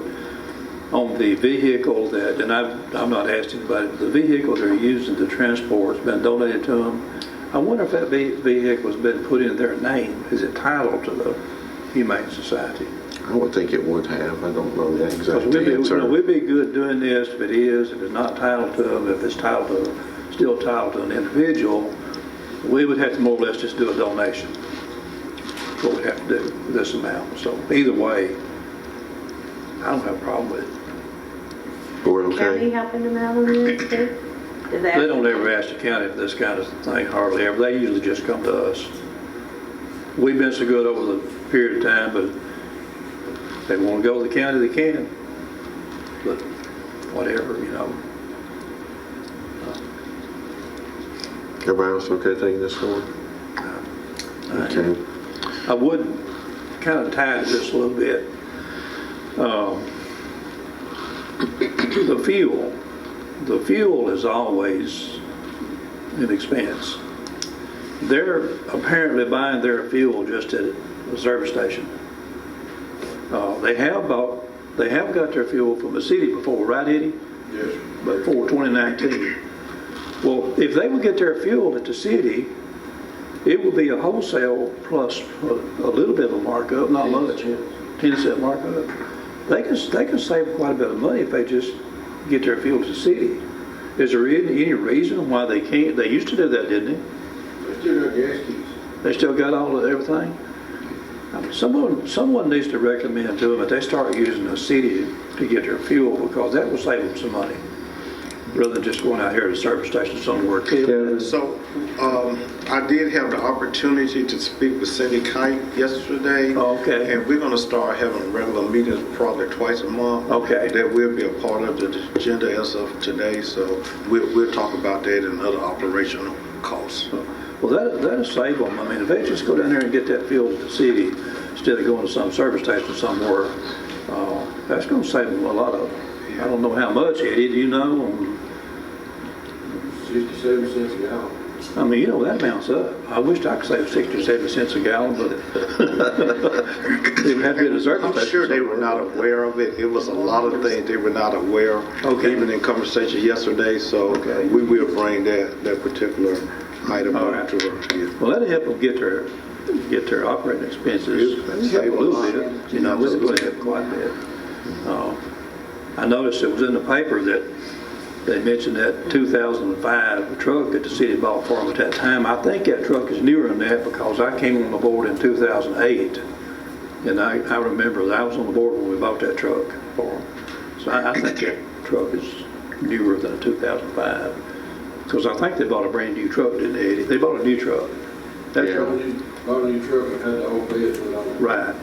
on the vehicle that, and I'm not asking anybody, but the vehicle they're using to transport has been donated to them. I wonder if that vehicle has been put in their name. Is it titled to the Humane Society? I would think it would have. I don't know the exact Because answer. we'd be good doing this if it is, if it's not titled to them, if it's titled to, still titled to an individual, we would have to more or less just do a donation. That's what we'd have to do with this amount. So either way, I don't have a problem with it. Board County okay? helping them out on this too? Does that- They don't ever ask the county for this kind of thing, hardly ever. They usually just come to us. We've been so good over the period of time, but if they want to go to the county, they can. But whatever, you know. Everybody else okay taking this forward? Okay. I would kind of tie to this a little bit. The fuel is always an expense. They're apparently buying their fuel just at the service station. They have got their fuel from the city before, right, Eddie? Yes. Before 2019. Well, if they would get their fuel at the city, it would be a wholesale plus a little bit of a markup, not much, 10-cent markup. They can save quite a bit of money if they just get their fuel to the city. Is there any reason why they can't? They used to do that, didn't they? They still got gas keys. They still got all of everything? I mean, someone needs to recommend to them that they start using the city to get their fuel because that will save them some money rather than just going out here to the service station somewhere. So I did have the opportunity to speak with Cindy Kite yesterday. Okay. And we're going to start having regular meetings probably twice a month. Okay. That will be a part of the agenda as of today. So we'll talk about that and other operational costs. Well, that'll save them. I mean, if they just go down there and get that fuel at the city instead of going to some service station somewhere, that's going to save them a lot of. I don't know how much, Eddie. Do you know? 67 cents a gallon. I mean, you know, that amounts up. I wished I could save 60 or 70 cents a gallon, but it would have to be a service I'm station sure they were somewhere. not aware of it. It was a lot of things they were not aware of, Okay. even in conversation yesterday. So Okay. we will bring that particular item All up right. to her. Yeah. Well, that'll help them get their operating expenses Save a a little lot. bit. You know, this would help quite a bit. I noticed it was in the paper that they mentioned that 2005 truck that the city bought for them at that time. I think that truck is newer than that because I came on the board in 2008. And I remember that I was on the board when we bought that truck for them. So I think that truck is newer than a 2005. Because I think they bought a brand new truck, didn't they, Eddie? They bought a new truck. That truck. Bought a new truck and had the old bed put on it. Right.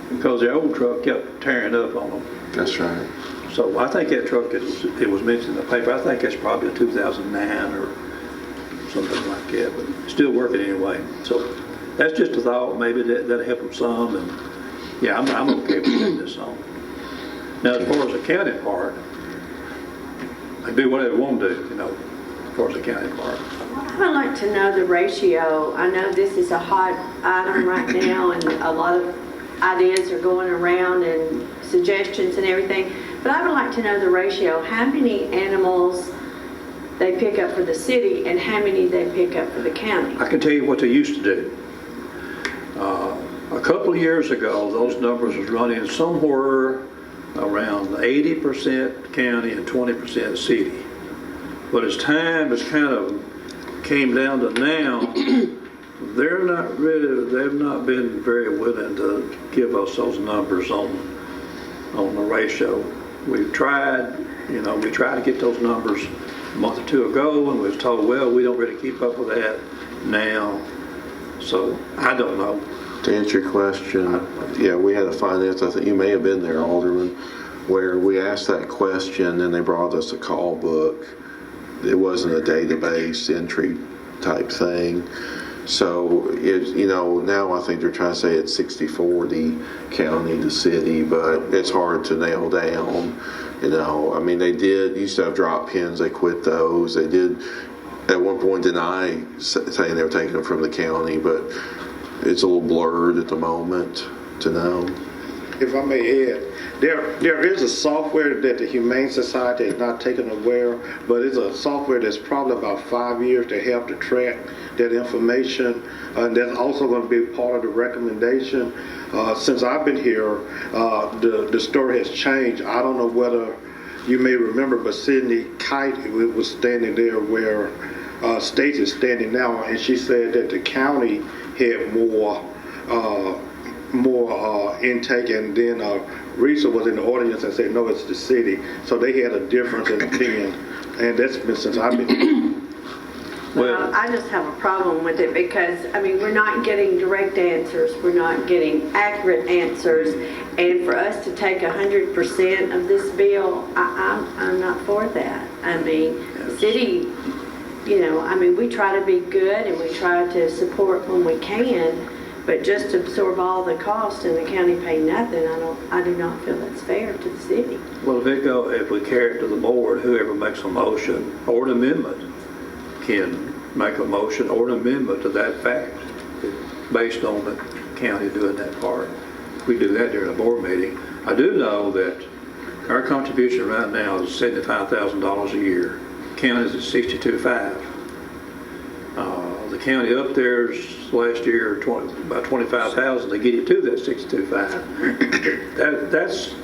Because their old truck kept tearing up on them. That's right. So I think that truck, it was mentioned in the paper, I think that's probably a 2009 or something like that, but still working anyway. So that's just a thought, maybe that'll help them some, and yeah, I'm okay with putting this on. Now, as far as the county part, they do whatever they want to do, you know, as far as the county part. I would like to know the ratio. I know this is a hot item right now and a lot of ideas are going around and suggestions and everything, but I would like to know the ratio, how many animals they pick up for the city and how many they pick up for the county. I can tell you what they used to do. A couple of years ago, those numbers was running somewhere around 80% county and 20% city. But as time has kind of came down to now, they've not been very willing to give us those numbers on the ratio. We've tried, we tried to get those numbers a month or two ago, and we was told, well, we don't really keep up with that now. So I don't know. To answer your question, yeah, we had a finance, I think you may have been there, Alderman, where we asked that question and they brought us a call book. It wasn't a database entry type thing. So, now I think they're trying to say it's 60-40 county to city, but it's hard to nail down. I mean, they used to have drop pins, they quit those. They did at one point deny saying they were taking them from the county, but it's a little blurred at the moment to know. If I may add, there is a software that the Humane Society has not taken aware, but it's a software that's probably about 5 years to help to track that information, and that's also going to be part of the recommendation. Since I've been here, the story has changed. I don't know whether you may remember, but Sydney Kite was standing there where Stacy is standing now, and she said that the county had more intake, and then Risa was in the audience and said, no, it's the city. So they had a difference in opinion, and that's been since I've been here. Well, I just have a problem with it because, we're not getting direct answers. We're not getting accurate answers. And for us to take 100% of this bill, I'm not for that. The city, we try to be good and we try to support when we can, but just to absorb all the cost and the county pay nothing, I do not feel that's fair to the city. Well, if we carry it to the board, whoever makes a motion or an amendment can make a motion or an amendment to that fact based on the county doing that part. We do that during a board meeting. I do know that our contribution right now is $75,000 a year. County's at $62,500. The county up there's last year about $25,000 to get it to that $62,500. That's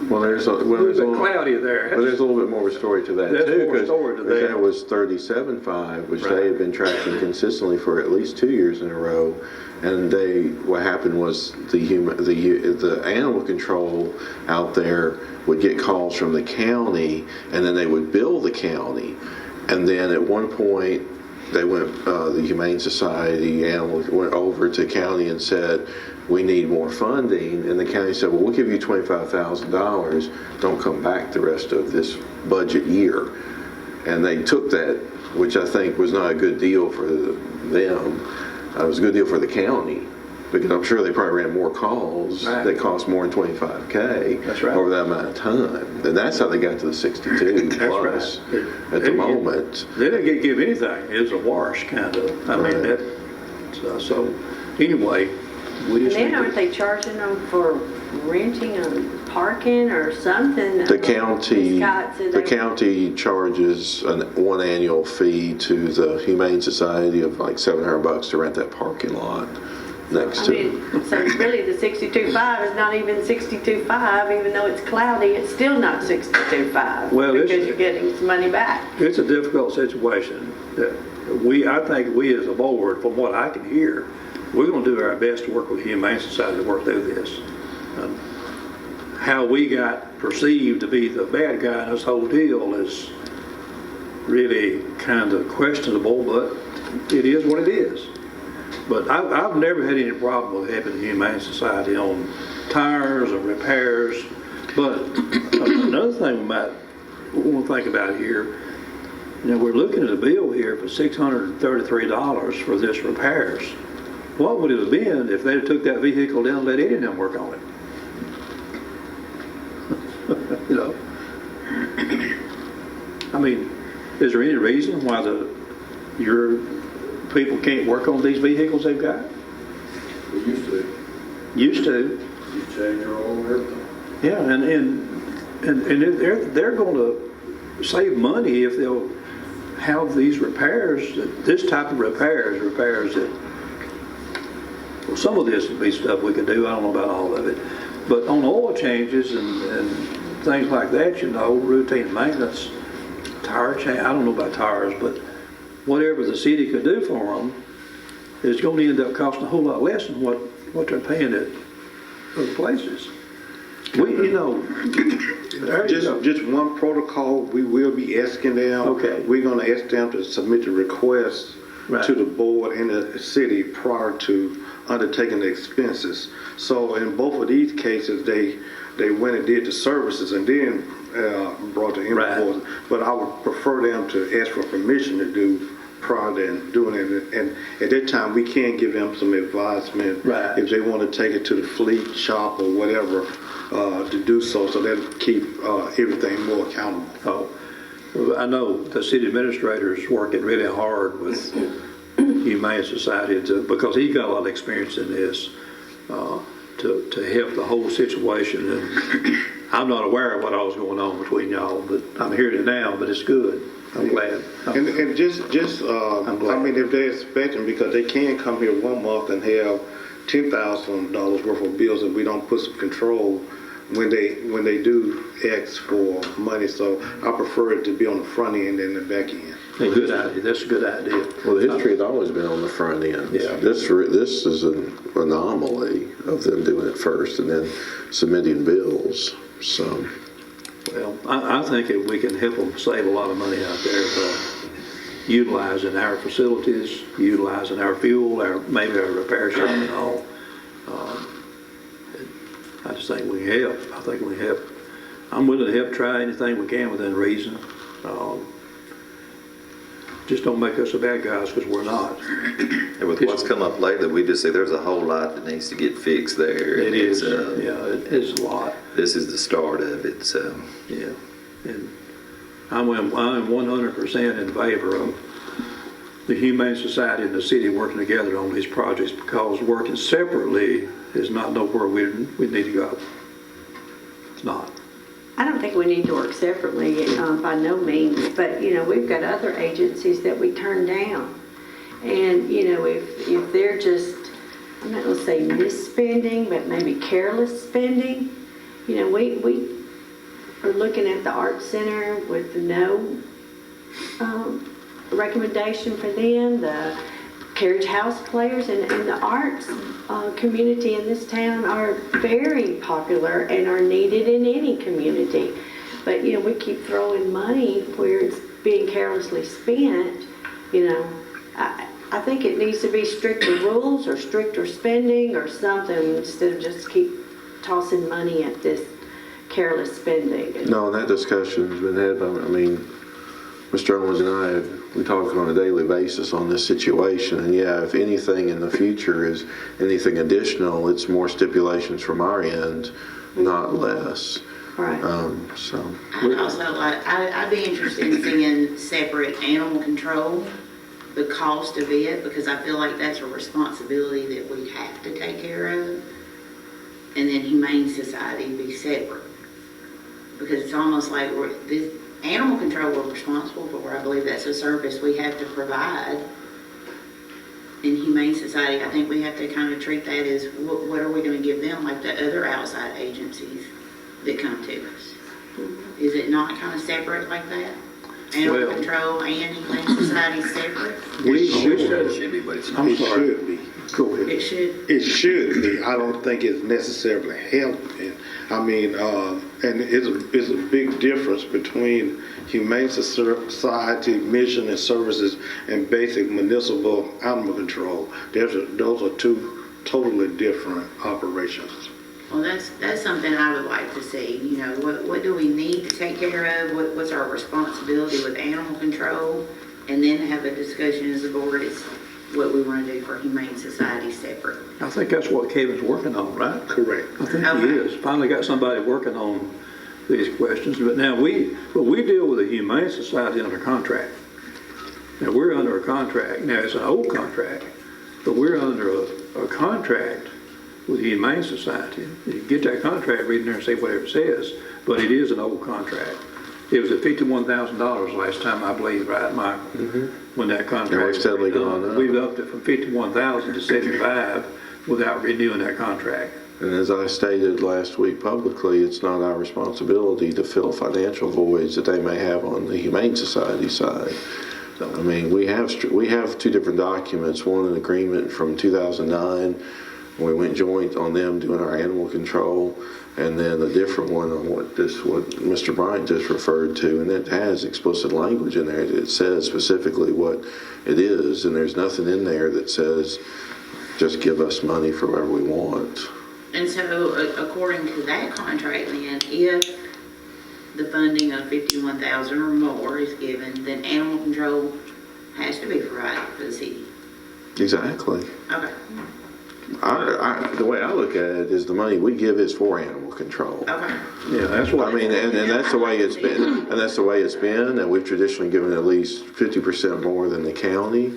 there's a little cloudy there. But there's a little bit more of a story to that too, because that was $37,500, which they had been tracking consistently for at least 2 years in a row. And what happened was the animal control out there would get calls from the county, and then they would bill the county. And then at one point, they went, the Humane Society animals went over to county and said, we need more funding. And the county said, well, we'll give you $25,000. Don't come back the rest of this budget year. And they took that, which I think was not a good deal for them. It was a good deal for the county, because I'm sure they probably ran more calls that cost more than $25K over that amount of time. And that's how they got to the 62 plus at the moment. They didn't give anything. It was a wash, kind of. So anyway, we just... And then aren't they charging them for renting and parking or something? The county charges one annual fee to the Humane Society of like $700 to rent that parking lot next to. So really the 62.5 is not even 62.5, even though it's cloudy, it's still not 62.5. Well, because you're getting some money back. It's a difficult situation. I think we as a board, from what I can hear, we're going to do our best to work with the Humane Society to work through this. How we got perceived to be the bad guy in this whole deal is really kind of questionable, but it is what it is. But I've never had any problem with helping the Humane Society on tires or repairs. But another thing we might want to think about here, we're looking at a bill here for $633 for this repairs. What would it have been if they took that vehicle down and let Eddie and them work on it? Is there any reason why your people can't work on these vehicles they've got? We Used to. You change your own everything. Yeah, and they're going to save money if they'll have these repairs, this type of repairs that, well, some of this would be stuff we could do. I don't know about all of it. But on oil changes and things like that, routine maintenance, tire change, I don't know about tires, but whatever the city could do for them is going to end up costing a whole lot less than what they're paying at other places. There you go. Just one protocol, we will be asking them. Okay. We're gonna ask them to submit the request to the board and the city prior to undertaking the expenses. So in both of these cases, they went and did the services and then brought the invoice. But I would prefer them to ask for permission to do prior to doing it. And at that time, we can give them some advisement if they want to take it to the fleet shop or whatever to do so that'll keep everything more accountable. Well, I know the city administrator is working really hard with Humane Society because he's got a lot of experience in this to help the whole situation. And I'm not aware of what all was going on between y'all, but I'm hearing it now. But it's good. I'm glad. And just I'm glad. I mean, if they're expecting, because they can come here one month and have $10,000 worth of bills if we don't put some control when they do ask for money. So I prefer it to be on the front end than the back end. A good idea. That's a good idea. Well, the history has always been on the front end. Yeah. This is an anomaly of them doing it first and then submitting bills. So. Well, I think if we can help them save a lot of money out there, utilizing our facilities, utilizing our fuel, maybe our repair shop and all. I just think we can help. I think we can help. I'm willing to help try anything we can within reason. Just don't make us the bad guys because we're not. And with what's come up lately, we just say there's a whole lot that needs to get fixed there. It is. It is a lot. This is the start of it. So. Yeah. And I'm 100% in favor of the Humane Society and the city working together on these projects because working separately is not nowhere we need to go. It's not. I don't think we need to work separately by no means, but, we've got other agencies that we turn down. And, if they're just, I'm not going to say misspending, but maybe careless spending, we are looking at the Art Center with no recommendation for them, the Carriage House players, and the arts community in this town are very popular and are needed in any community. But, we keep throwing money where it's being carelessly spent. I think it needs to be stricter rules or stricter spending or something instead of just keep tossing money at this careless spending. No, and that discussion's been had. I mean, Mr. Owens and I, we talk on a daily basis on this situation. And yeah, if anything in the future is anything additional, it's more stipulations from our end, not less. Right. So. I'd also I'd be interested in seeing separate animal control, the cost of it, because I feel like that's a responsibility that we have to take care of. And then Humane Society be separate. Because it's almost like this animal control we're responsible for. I believe that's a service we have to provide. In Humane Society, I think we have to kind of treat that as what are we going to give them, like the other outside agencies that come to us. Is it not kind of separate like that? Animal control and Humane Society separate? It should be, but it's not. It should be. Go ahead. It should. It should be. I don't think it's necessarily helping. I mean, and it's a big difference between Humane Society mission and services and basic municipal animal control. Those are two totally different operations. Well, that's something I would like to see. What do we need to take care of? What's our responsibility with animal control? And then have a discussion as a board as what we want to do for Humane Society separate. I think that's what Kevin's working on, right? Correct. I think he is. Finally got somebody working on these questions. But now we deal with the Humane Society under contract. Now we're under a contract. Now it's an old contract, but we're under a contract with the Humane Society. You get that contract, read in there and say whatever it says, but it is an old contract. It was at $51,000 last time, I believe, right, Mike? Mm-hmm. When that contract. Yeah, it's steadily gone up. We've upped it from $51,000 to $75,000 without renewing that contract. And as I stated last week publicly, it's not our responsibility to fill financial voids that they may have on the Humane Society side. I mean, we have two different documents, one an agreement from 2009, we went joint on them doing our animal control, and then a different one on what Mr. Bryant just referred to, and it has explicit language in there. It says specifically what it is, and there's nothing in there that says just give us money for whatever we want. And so, according to that contract, then, if the funding of 51,000 or more is given, then animal control has to be provided for the city. Exactly. Okay. The way I look at it is the money we give is for animal control. Okay. Yeah, that's what. I mean, and that's the way it's been, and that's the way it's been, and we've traditionally given at least 50% more than the county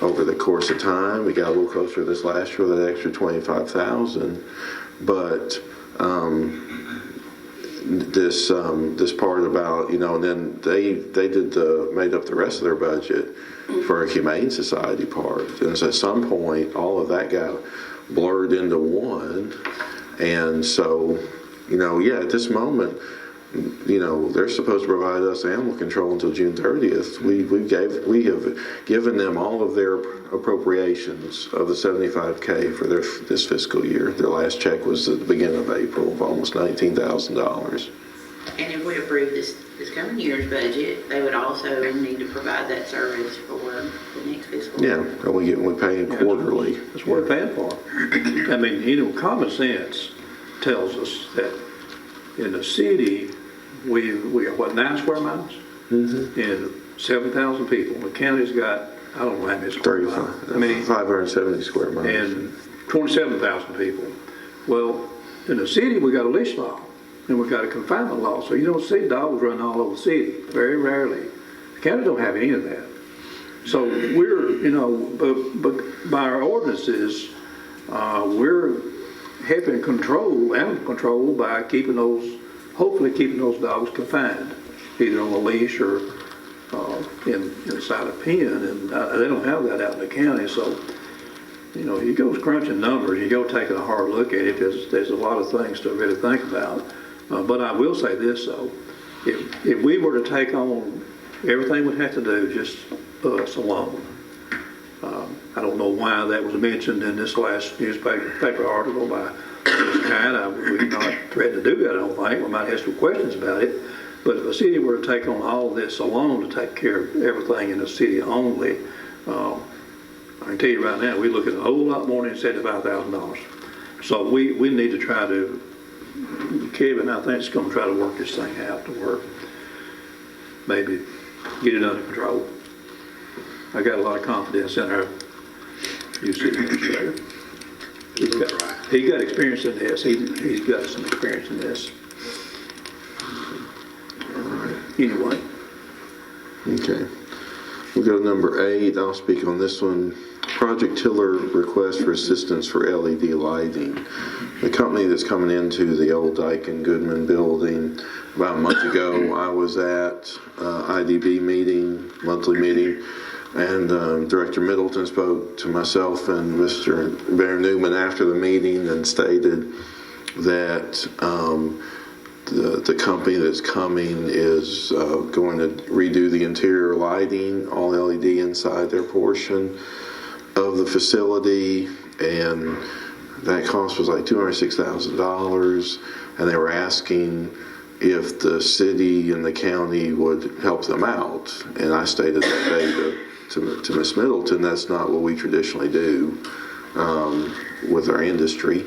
over the course of time. We got a little closer this last year with that extra 25,000, but this part about, and then they made up the rest of their budget for a Humane Society part, and so at some point all of that got blurred into one, and so at this moment, they're supposed to provide us animal control until June 30th. We have given them all of their appropriations of the $75K for this fiscal year. Their last check was at the beginning of April of almost $19,000. And if we approve this coming year's budget, they would also need to provide that service for the next fiscal year. Yeah, and we pay quarterly. That's what we're paying for. I mean, common sense tells us that in the city, we have, 9 square miles? Mm-hmm. And 7,000 people. The county's got, I don't know how many square miles. 570 square miles. And 27,000 people. Well, in the city, we got a leash law, and we got a confinement law, so you don't see dogs running all over the city, very rarely. The county don't have any of that. So we're, but by our ordinances, we're helping control, animal control, by hopefully keeping those dogs confined, either on a leash or inside a pen, and they don't have that out in the county. So, you go crunching numbers, you go taking a hard look at it. There's a lot of things to really think about. But I will say this though, if we were to take on everything we'd have to do, just us alone. I don't know why that was mentioned in this last newspaper article by this kind. We're not threatened to do that, I don't think. We might have some questions about it. But if a city were to take on all this alone to take care of everything in the city only, I can tell you right now, we're looking at a whole lot more than $75,000. So we need to try to, Kevin, I think, is going to try to work this thing out to work, maybe get it under control. I got a lot of confidence in our new city administrator. He got experience in this. He's got some experience in this. Anyway. Okay. We'll go to number 8. I'll speak on this one. Project Tiller request for assistance for LED lighting. The company that's coming into the old Dyke and Goodman building, about a month ago, I was at IDB meeting, monthly meeting, and Director Middleton spoke to myself and Mr. Bear Newman after the meeting and stated that the company that's coming is going to redo the interior lighting, all LED inside their portion of the facility, and that cost was like $206,000, and they were asking if the city and the county would help them out. And I stated that day to Ms. Middleton, that's not what we traditionally do with our industry.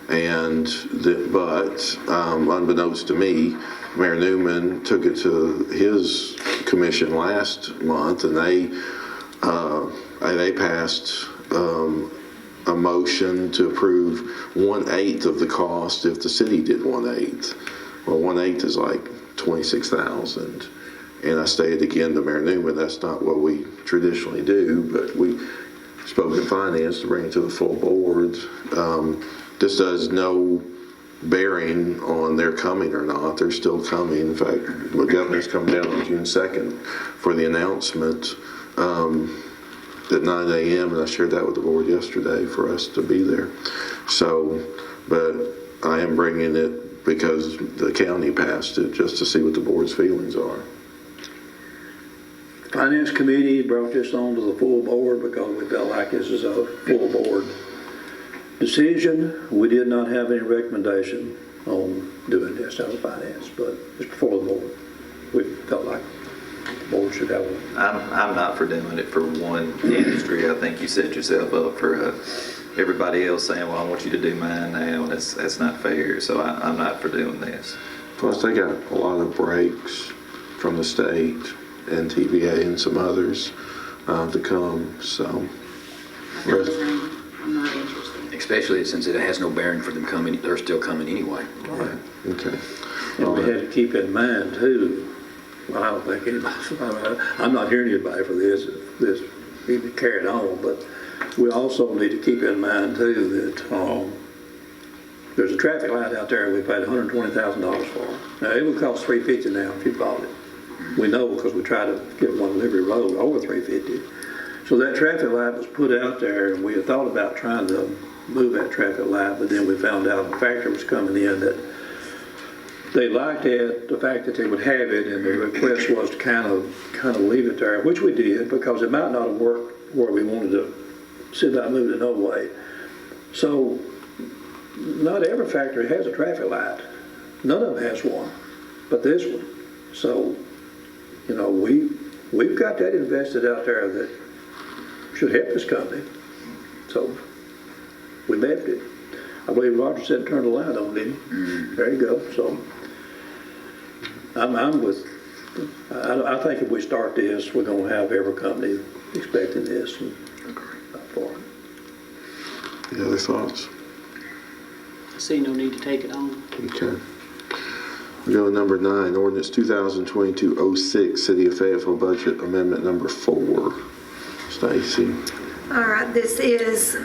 But unbeknownst to me, Mayor Newman took it to his commission last month, and they passed a motion to approve 1/8 of the cost if the city did 1/8. Well, 1/8 is like $26,000. And I stated again to Mayor Newman, that's not what we traditionally do, but we spoke in finance to bring it to the full board. This does no bearing on their coming or not. They're still coming. In fact, the governor's coming down on June 2nd for the announcement at 9 a.m. and I shared that with the board yesterday for us to be there. So, but I am bringing it because the county passed it, just to see what the board's feelings are. Finance Committee brought this on to the full board because we felt like this is a full board decision. We did not have any recommendation on doing this out of finance, but it's before the board. We felt like the board should have one. I'm not for doing it for one industry. I think you set yourself up for everybody else saying, well, I want you to do mine now, and that's not fair. So I'm not for doing this. Plus, they got a lot of breaks from the state and TVA and some others to come, so. I'm not interested. Especially since it has no bearing for them coming, they're still coming anyway. Right, okay. And we had to keep in mind too, well, I don't think anybody, I'm not hearing anybody for this need to carry it on, but we also need to keep in mind too that there's a traffic light out there we paid $120,000 for. Now, it would cost $350 now if you bought it. We know because we tried to get one delivery road over $350. So that traffic light was put out there, and we had thought about trying to move that traffic light, but then we found out the factor was coming in that they liked it, the fact that they would have it, and the request was to kind of leave it there, which we did, because it might not have worked where we wanted to sit about moving it no way. So not every factory has a traffic light. None of them has one, but this one. So, you know, we've got that invested out there that should help this company. So we left it. I believe Roger said turn the light on, didn't he? There you go. So I'm with, I think if we start this, we're going to have every company expecting this and not for it. Any other thoughts? I see no need to take it on. Okay. We go to number 9, ordinance 2022-06, City of Fayetteville Budget Amendment number 4. Stacy. All right, this is,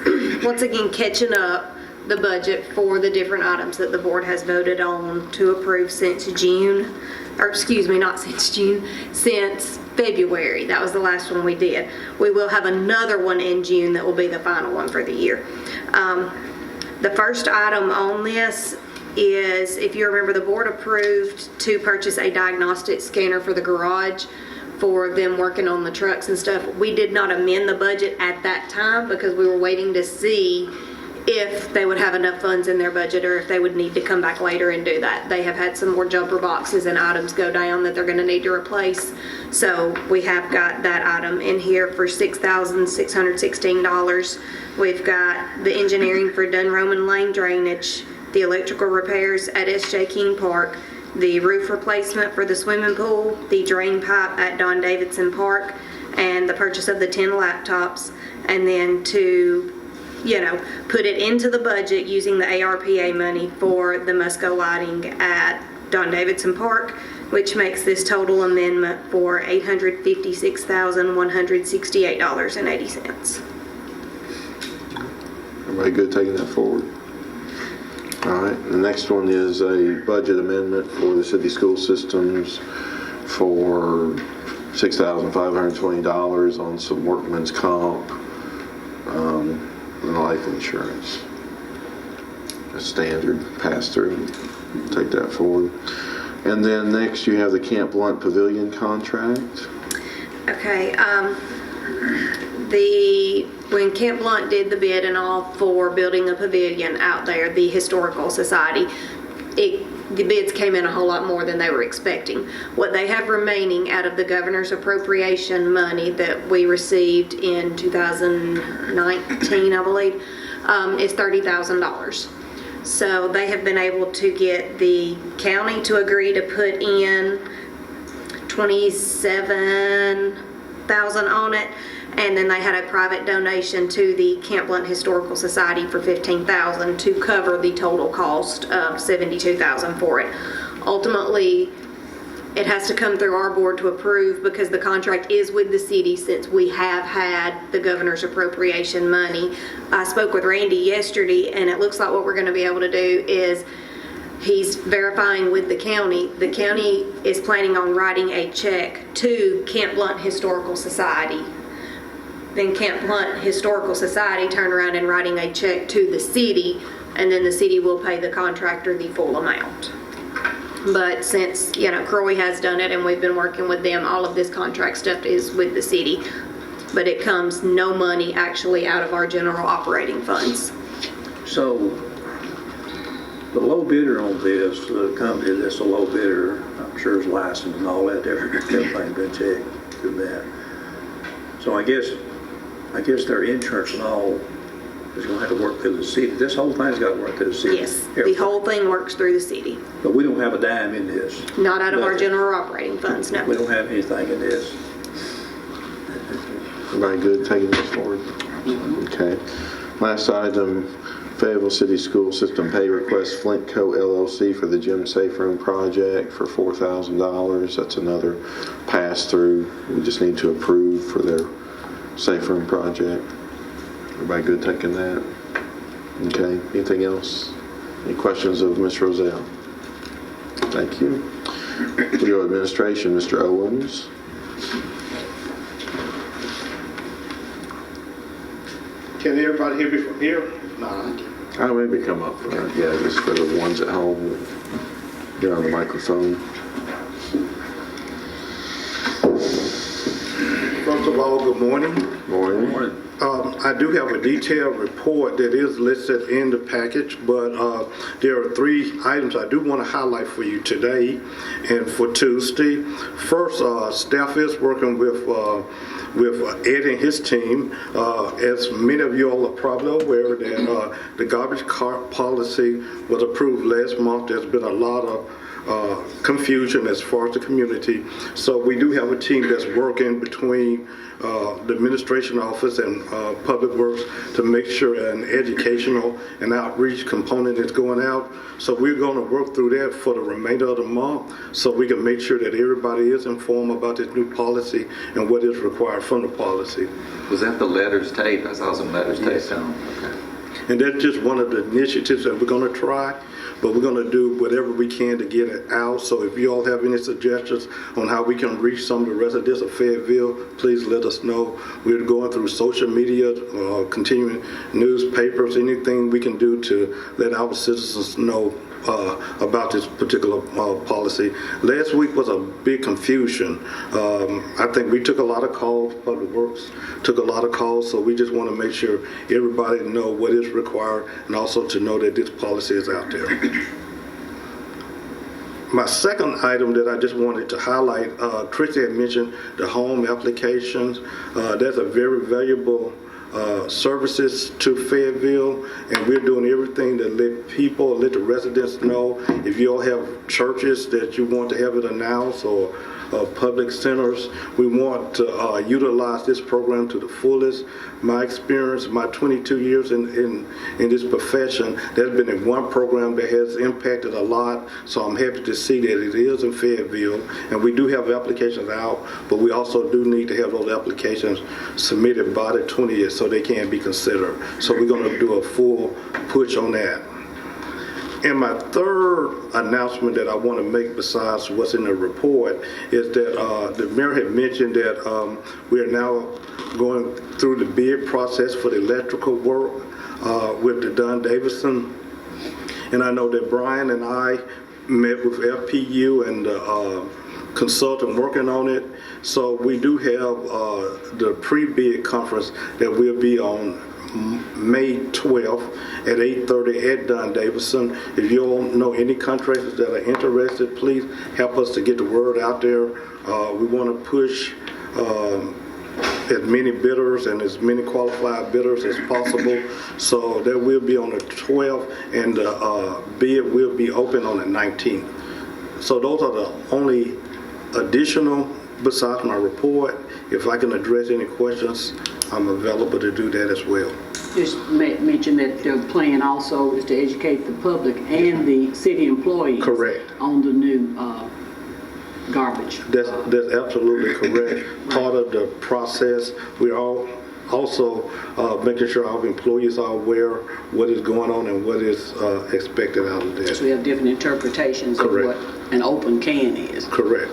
once again, catching up the budget for the different items that the board has voted on to approve since June, or excuse me, not since June, since February. That was the last one we did. We will have another one in June that will be the final one for the year. The first item on this is, if you remember, the board approved to purchase a diagnostic scanner for the garage for them working on the trucks and stuff. We did not amend the budget at that time because we were waiting to see if they would have enough funds in their budget or if they would need to come back later and do that. They have had some more jumper boxes and items go down that they're going to need to replace. So we have got that item in here for $6,616. We've got the engineering for Dunn Roman Lane drainage, the electrical repairs at S.J. King Park, the roof replacement for the swimming pool, the drain pipe at Don Davidson Park, and the purchase of the 10 laptops, and then to, you know, put it into the budget using the ARPA money for the Musco lighting at Don Davidson Park, which makes this total amendment for $856,168.80. Everybody good taking that forward? All right, the next one is a budget amendment for the city school systems for $6,520 on some workman's comp and life insurance. A standard pass-through, take that forward. And then next you have the Camp Blunt Pavilion contract. Okay, when Camp Blunt did the bid and all for building a pavilion out there, the Historical Society, the bids came in a whole lot more than they were expecting. What they have remaining out of the governor's appropriation money that we received in 2019, I believe, is $30,000. So they have been able to get the county to agree to put in $27,000 on it, and then they had a private donation to the Camp Blunt Historical Society for $15,000 to cover the total cost of $72,000 for it. Ultimately, it has to come through our board to approve because the contract is with the city since we have had the governor's appropriation money. I spoke with Randy yesterday, and it looks like what we're going to be able to do is he's verifying with the county. The county is planning on writing a check to Camp Blunt Historical Society. Then Camp Blunt Historical Society turned around and writing a check to the city and then the city will pay the contractor the full amount. But since, Crowley has done it and we've been working with them, all of this contract stuff is with the city. But it comes no money actually out of our general operating funds. So, the low bidder on this, the company that's a low bidder, I'm sure is licensed and all that, everything's been checked through that. So I guess their insurance and all is gonna have to work through the city. This whole thing's gotta work through the city. Yes, the whole thing works through the city. But we don't have a dime in this. Not out of our Nothing. general operating funds, no. We don't have anything in this. Everybody good taking this forward? Okay. Last item, Fayetteville City School System pay request, Flint Co. LLC for the gym safe room project for $4,000. That's another pass-through. We just need to approve for their safe room project. Everybody good taking that? Okay. Anything else? Any questions of Ms. Rozelle? Thank you. We go to administration, Mr. Owens. Can everybody hear me from here? No. I'll maybe come up front, yeah, just for the ones at home. Get on the microphone. First of all, good morning. Morning. I do have a detailed report that is listed in the package, but there are 3 items I do want to highlight for you today and for Tuesday. First, staff is working with Ed and his team. As many of you all are probably aware that the garbage cart policy was approved last month. There's been a lot of confusion as far as the community. So we do have a team that's working between the administration office and Public Works to make sure an educational and outreach component is going out. So we're going to work through that for the remainder of the month so we can make sure that everybody is informed about this new policy and what is required from the policy. Was that the letters tape? I saw some letters taped on. Okay. And that's just one of the initiatives that we're going to try, but we're going to do whatever we can to get it out. So if you all have any suggestions on how we can reach some of the residents of Fayetteville, please let us know. We're going through social media, continuing newspapers, anything we can do to let our citizens know about this particular policy. Last week was a big confusion. I think we took a lot of calls, Public Works took a lot of calls, so we just want to make sure everybody know what is required and also to know that this policy is out there. My second item that I just wanted to highlight, Tricia had mentioned the home applications. That's a very valuable services to Fayetteville, and we're doing everything to let the residents know. If you all have churches that you want to have it announced or public centers, we want to utilize this program to the fullest. My experience, my 22 years in this profession, there's been one program that has impacted a lot, so I'm happy to see that it is in Fayetteville, and we do have applications out, but we also do need to have those applications submitted by the 20th so they can be considered. So we're going to do a full push on that. And my third announcement that I want to make besides what's in the report is that the mayor had mentioned that we are now going through the bid process for the electrical work with the Dunn Davidson. And I know that Brian and I met with FPU and the consultant working on it. So we do have the pre-bid conference that will be on May 12th at 8:30 at Dunn Davidson. If you all know any contractors that are interested, please help us to get the word out there. We want to push as many bidders and as many qualified bidders as possible. So that will be on the 12th, and the bid will be open on the 19th. So those are the only additional besides my report. If I can address any questions, I'm available to do that as well. Just mention that their plan also is to educate the public and the city employees. Correct. On the new garbage. That's absolutely correct. Part of the process, we're all also making sure our employees are aware what is going on and what is expected out of that. So we have different interpretations Correct. of what an open can is. Correct.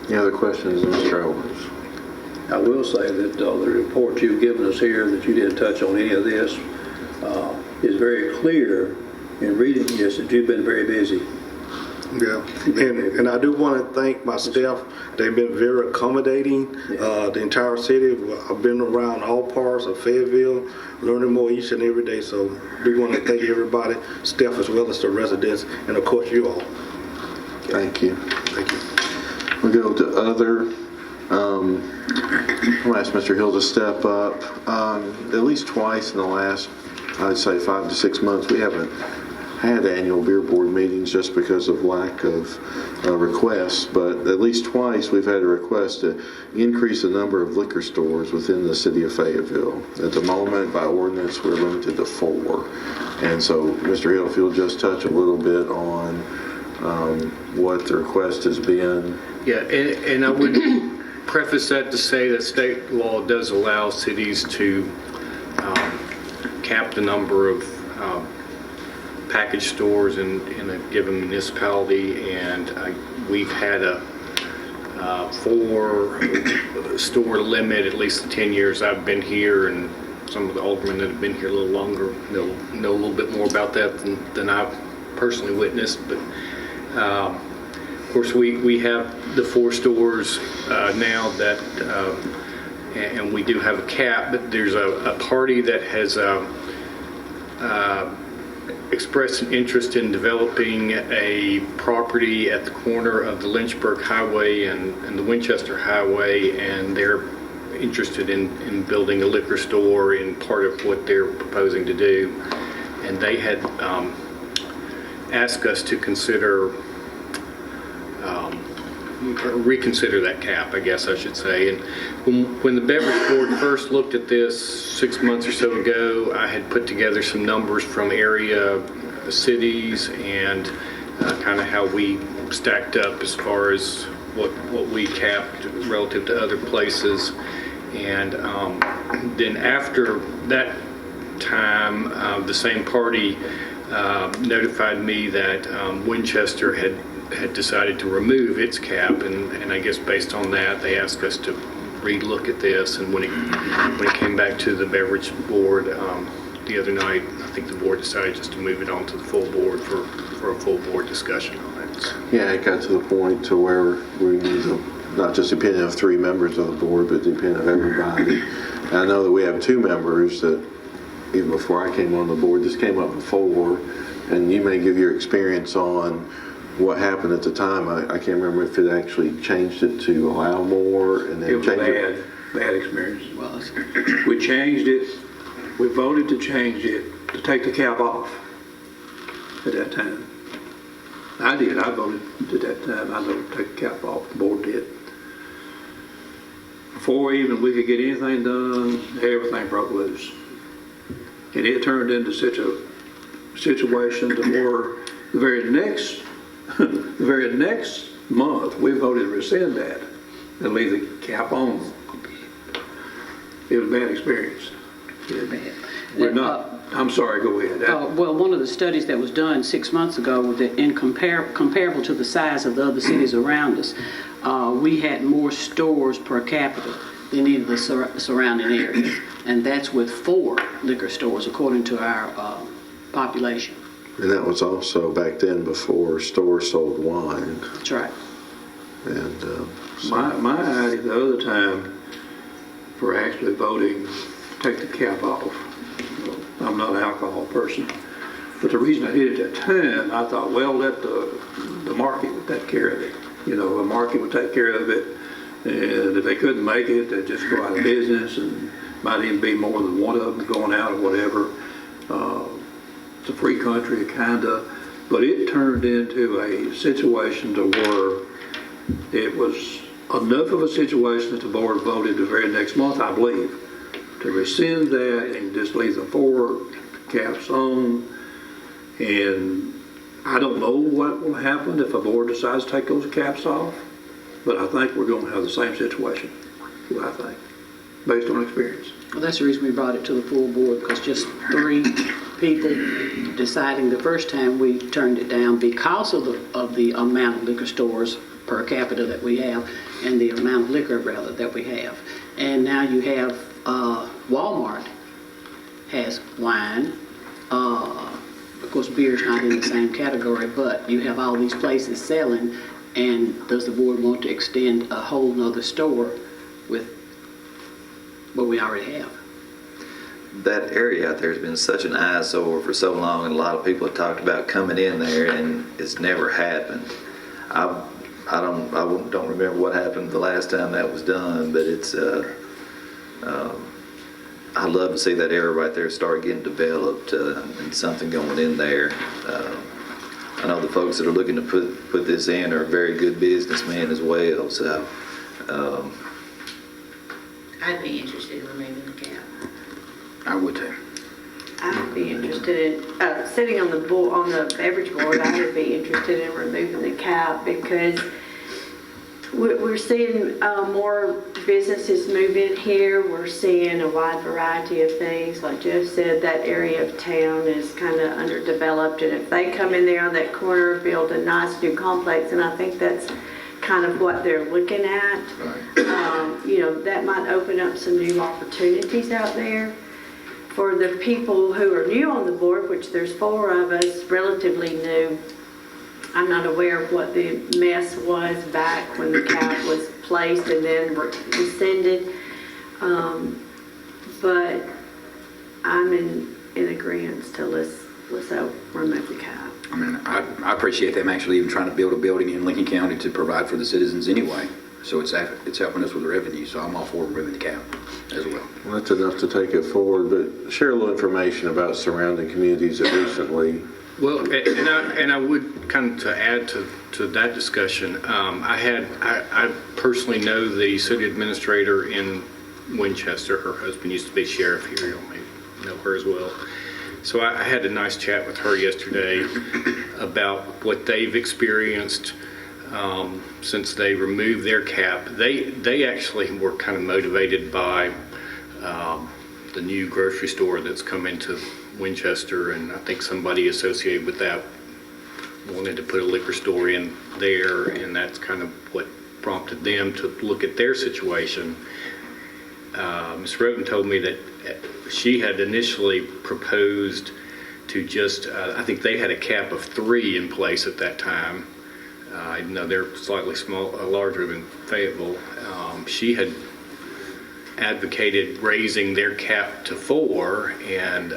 Any other questions, Mr. Owens? I will say that the report you've given us here, that you didn't touch on any of this, is very clear in reading this that you've been very busy. Yeah, and I do want to thank my staff. They've been very accommodating, the entire city. I've been around all parts of Fayetteville, learning more each and every day. So we want to thank everybody, staff as well as the residents, and of course you all. Thank you. Thank you. We'll go to other. I'm going to ask Mr. Hill to step up. At least twice in the last, I'd say 5 to 6 months, we haven't had annual beer board meetings just because of lack of requests, but at least twice we've had a request to increase the number of liquor stores within the city of Fayetteville. At the moment, by ordinance, we're limited to 4. And so, Mr. Hill, if you'll just touch a little bit on what the request has been. Yeah, and I would preface that to say that state law does allow cities to cap the number of package stores in a given municipality, and we've had a 4-store limit at least the 10 years I've been here, and some of the aldermen that have been here a little longer know a little bit more about that than I've personally witnessed. But of course we have the 4 stores now that and we do have a cap, but there's a party that has expressed an interest in developing a property at the corner of the Lynchburg Highway and the Winchester Highway, and they're interested in building a liquor store in part of what they're proposing to do. And they had asked us to consider reconsider that cap, I guess I should say. And when the beverage board first looked at this 6 months or so ago, I had put together some numbers from area cities and kind of how we stacked up as far as what we capped relative to other places. And then after that time, the same party notified me that Winchester had decided to remove its cap, and I guess based on that, they asked us to re-look at this. And when it came back to the beverage board the other night, I think the board decided just to move it on to the full board for a full board discussion on it. Yeah, it got to the point to where we need not just the opinion of 3 members of the board, but the opinion of everybody. And I know that we have 2 members that, even before I came on the board, this came up before, and you may give your experience on what happened at the time. I can't remember if it actually changed it to allow more, and then It was bad experience. It was. We changed it. We voted to change it to take the cap off at that time. I did. I voted at that time. I voted to take the cap off. The board did. Before even we could get anything done, everything broke loose, and it turned into such a situation to where the very next month, we voted to rescind that and leave the cap on. It was a bad experience. We're not, I'm sorry, go ahead. Well, one of the studies that was done 6 months ago, was that comparable to the size of the other cities around us, we had more stores per capita than any of the surrounding areas. And that's with 4 liquor stores, according to our population. And that was also back then before stores sold wine. That's right. And my idea the other time for actually voting to take the cap off, I'm not an alcohol person, but the reason I did it at that time, I thought, well, let the market would take care of it. You know, the market would take care of it, and if they couldn't make it, they'd just go out of business, and might even be more than one of them going out or whatever. It's a free country, kind of, but it turned into a situation to where it was enough of a situation that the board voted the very next month, I believe, to rescind that and just leave the 4 caps on. And I don't know what will happen if a board decides to take those caps off, but I think we're going to have the same situation, I think, based on experience. Well, that's the reason we brought it to the full board, because just 3 people deciding the first time, we turned it down because of the amount of liquor stores per capita that we have, and the amount of liquor, rather, that we have. And now you have Walmart has wine, Of course, beer's not in the same category, but you have all these places selling, and does the board want to extend a whole nother store with what we already have? That area out there has been such an eyesore for so long, and a lot of people have talked about coming in there, and it's never happened. I don't remember what happened the last time that was done, but it's I'd love to see that area right there start getting developed and something going in there. I know the folks that are looking to put this in are very good businessmen as well, so I'd be interested in removing the cap. I would too. I would be interested in, sitting on the board, on the beverage board, I would be interested in removing the cap because we're seeing more businesses move in here. We're seeing a wide variety of things. Like Jeff said, that area of town is kind of underdeveloped, and if they come in there on that corner, build a nice new complex, and I think that's kind of what they're looking at. You know, that might open up some new opportunities out there. For the people who are new on the board, which there's 4 of us, relatively new, I'm not aware of what the mess was back when the cap was placed and then rescinded. But I'm in agreement to let's remove the cap. I mean, I appreciate them actually even trying to build a building in Lincoln County to provide for the citizens anyway. So it's helping us with the revenue, so I'm all for removing the cap as well. Well, that's enough to take it forward, but share a little information about surrounding communities that recently. Well, and I would kind of to add to that discussion, I personally know the city administrator in Winchester. Her husband used to be sheriff here. You may know her as well. So I had a nice chat with her yesterday about what they've experienced since they removed their cap. They actually were kind of motivated by the new grocery store that's come into Winchester, and I think somebody associated with that wanted to put a liquor store in there, and that's kind of what prompted them to look at their situation. Ms. Roden told me that she had initially proposed to just, I think they had a cap of 3 in place at that time. Even though they're slightly larger than Fayetteville, she had advocated raising their cap to 4, and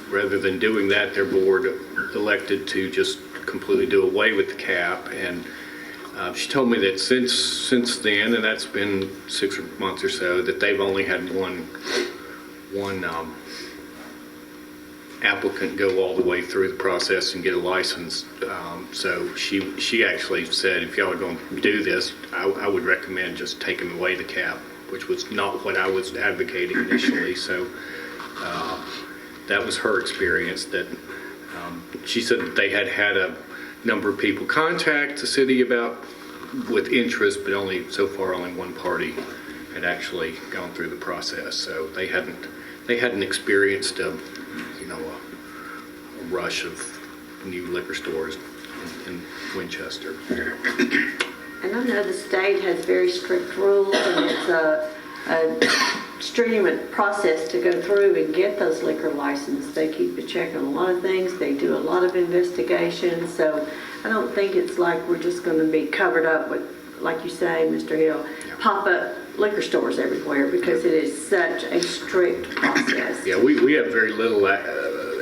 rather than doing that, their board elected to just completely do away with the cap. And she told me that since then, and that's been 6 months or so, that they've only had one applicant go all the way through the process and get a license. So she actually said, if y'all are going to do this, I would recommend just taking away the cap, which was not what I was advocating initially. So that was her experience. That she said that they had a number of people contact the city about with interest, but so far only one party had actually gone through the process. So they hadn't experienced a rush of new liquor stores in Winchester. And I know the state has very strict rules, and it's a strenuous process to go through and get those liquor licenses. They keep a check on a lot of things. They do a lot of investigations. So I don't think it's like we're just going to be covered up with, like you say, Mr. Hill, pop-up liquor stores everywhere, because it is such a strict process. Yeah, we have very little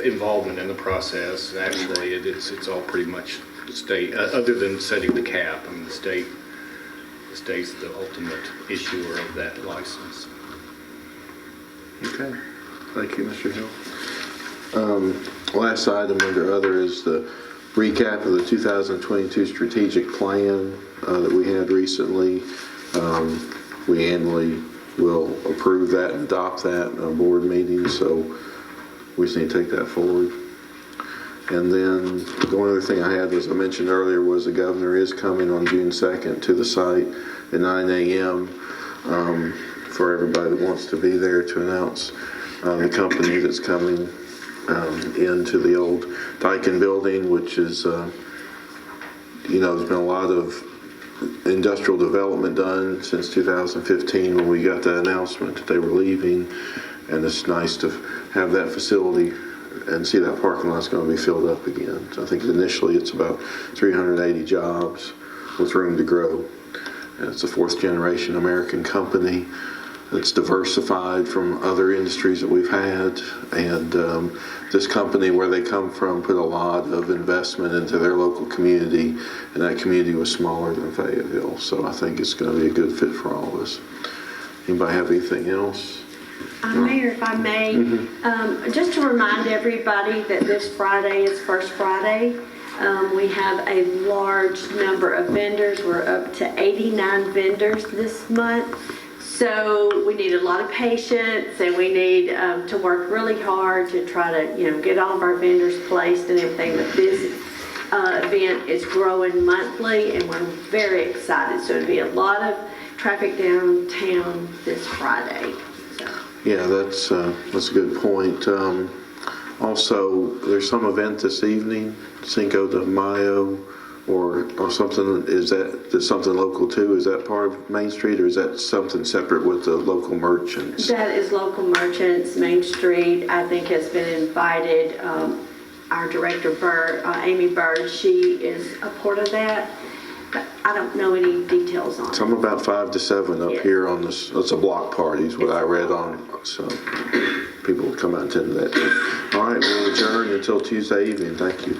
involvement in the process. Actually, it's all pretty much the state, other than setting the cap. I mean, the state's the ultimate issuer of that license. Okay, thank you, Mr. Hill. Last item under other is the recap of the 2022 strategic plan that we had recently. We annually will approve that and adopt that in a board meeting, so we just need to take that forward. And then the only other thing I had was, I mentioned earlier, was the governor is coming on June 2nd to the site at 9 a.m. For everybody that wants to be there to announce the company that's coming into the old Daikin building, which is, there's been a lot of industrial development done since 2015 when we got the announcement that they were leaving, and it's nice to have that facility and see that parking lot's going to be filled up again. So I think initially it's about 380 jobs with room to grow. And it's a fourth generation American company that's diversified from other industries that we've had. And this company, where they come from, put a lot of investment into their local community, and that community was smaller than Fayetteville. So I think it's going to be a good fit for all of us. Anybody have anything else? Mayor, if I may, just to remind everybody that this Friday is First Friday. We have a large number of vendors. We're up to 89 vendors this month. So we need a lot of patience, and we need to work really hard to try to, get all of our vendors placed and everything. But this event is growing monthly, and we're very excited. So it'll be a lot of traffic downtown this Friday. Yeah, that's a good point. Also, there's some event this evening, Cinco de Mayo, or something. Is something local too? Is that part of Main Street, or is that something separate with the local merchants? That is local merchants. Main Street, I think, has been invited. Our director, Amy Bird, she is a part of that. But I don't know any details on it. Some about 5 to 7 up here on this. It's a block party is what I read on. So people will come out and attend that. All right, we'll adjourn until Tuesday evening. Thank you.